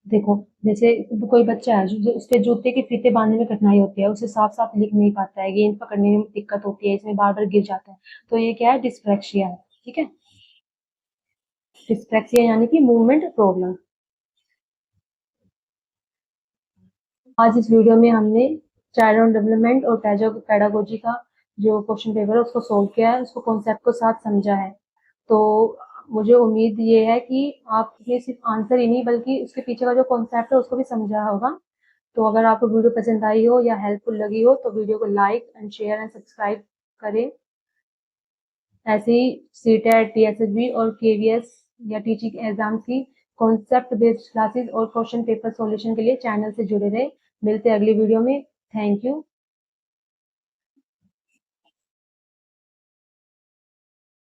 देखो, जैसे कोई बच्चा है जो उसके जूते के फीते बांधने में कठिनाई होती है, उसे साफ साफ लिख नहीं पाता है, गेंद पकड़ने में दिक्कत होती है, इसमें बार बार गिर जाता है, तो ये क्या है? डिस्प्रेक्सिया है. ठीक है, डिस्प्रेक्सिया यानी कि मूवमेंट प्रॉब्लम. आज इस वीडियो में हमने चाइल्ड डेवलपमेंट और पेडागोजी का जो क्वेश्चन पेपर है उसको सोल्व किया है, उसको कॉन्सेप्ट को साथ समझा है. तो मुझे उम्मीद ये है कि आपने सिर्फ आंसर ही नहीं बल्कि उसके पीछे का जो कॉन्सेप्ट है उसको भी समझा होगा. तो अगर आपको वीडियो पसंद आई हो या हेल्पफुल लगी हो तो वीडियो को like and share and subscribe करें. ऐसे ही CTET, TSSB और KVS या टीचिंग एग्जाम की कॉन्सेप्ट बेस्ड क्लासेस और क्वेश्चन पेपर सॉल्यूशन के लिए चैनल से जुड़े रहे. मिलते हैं अगली वीडियो में. Thank you.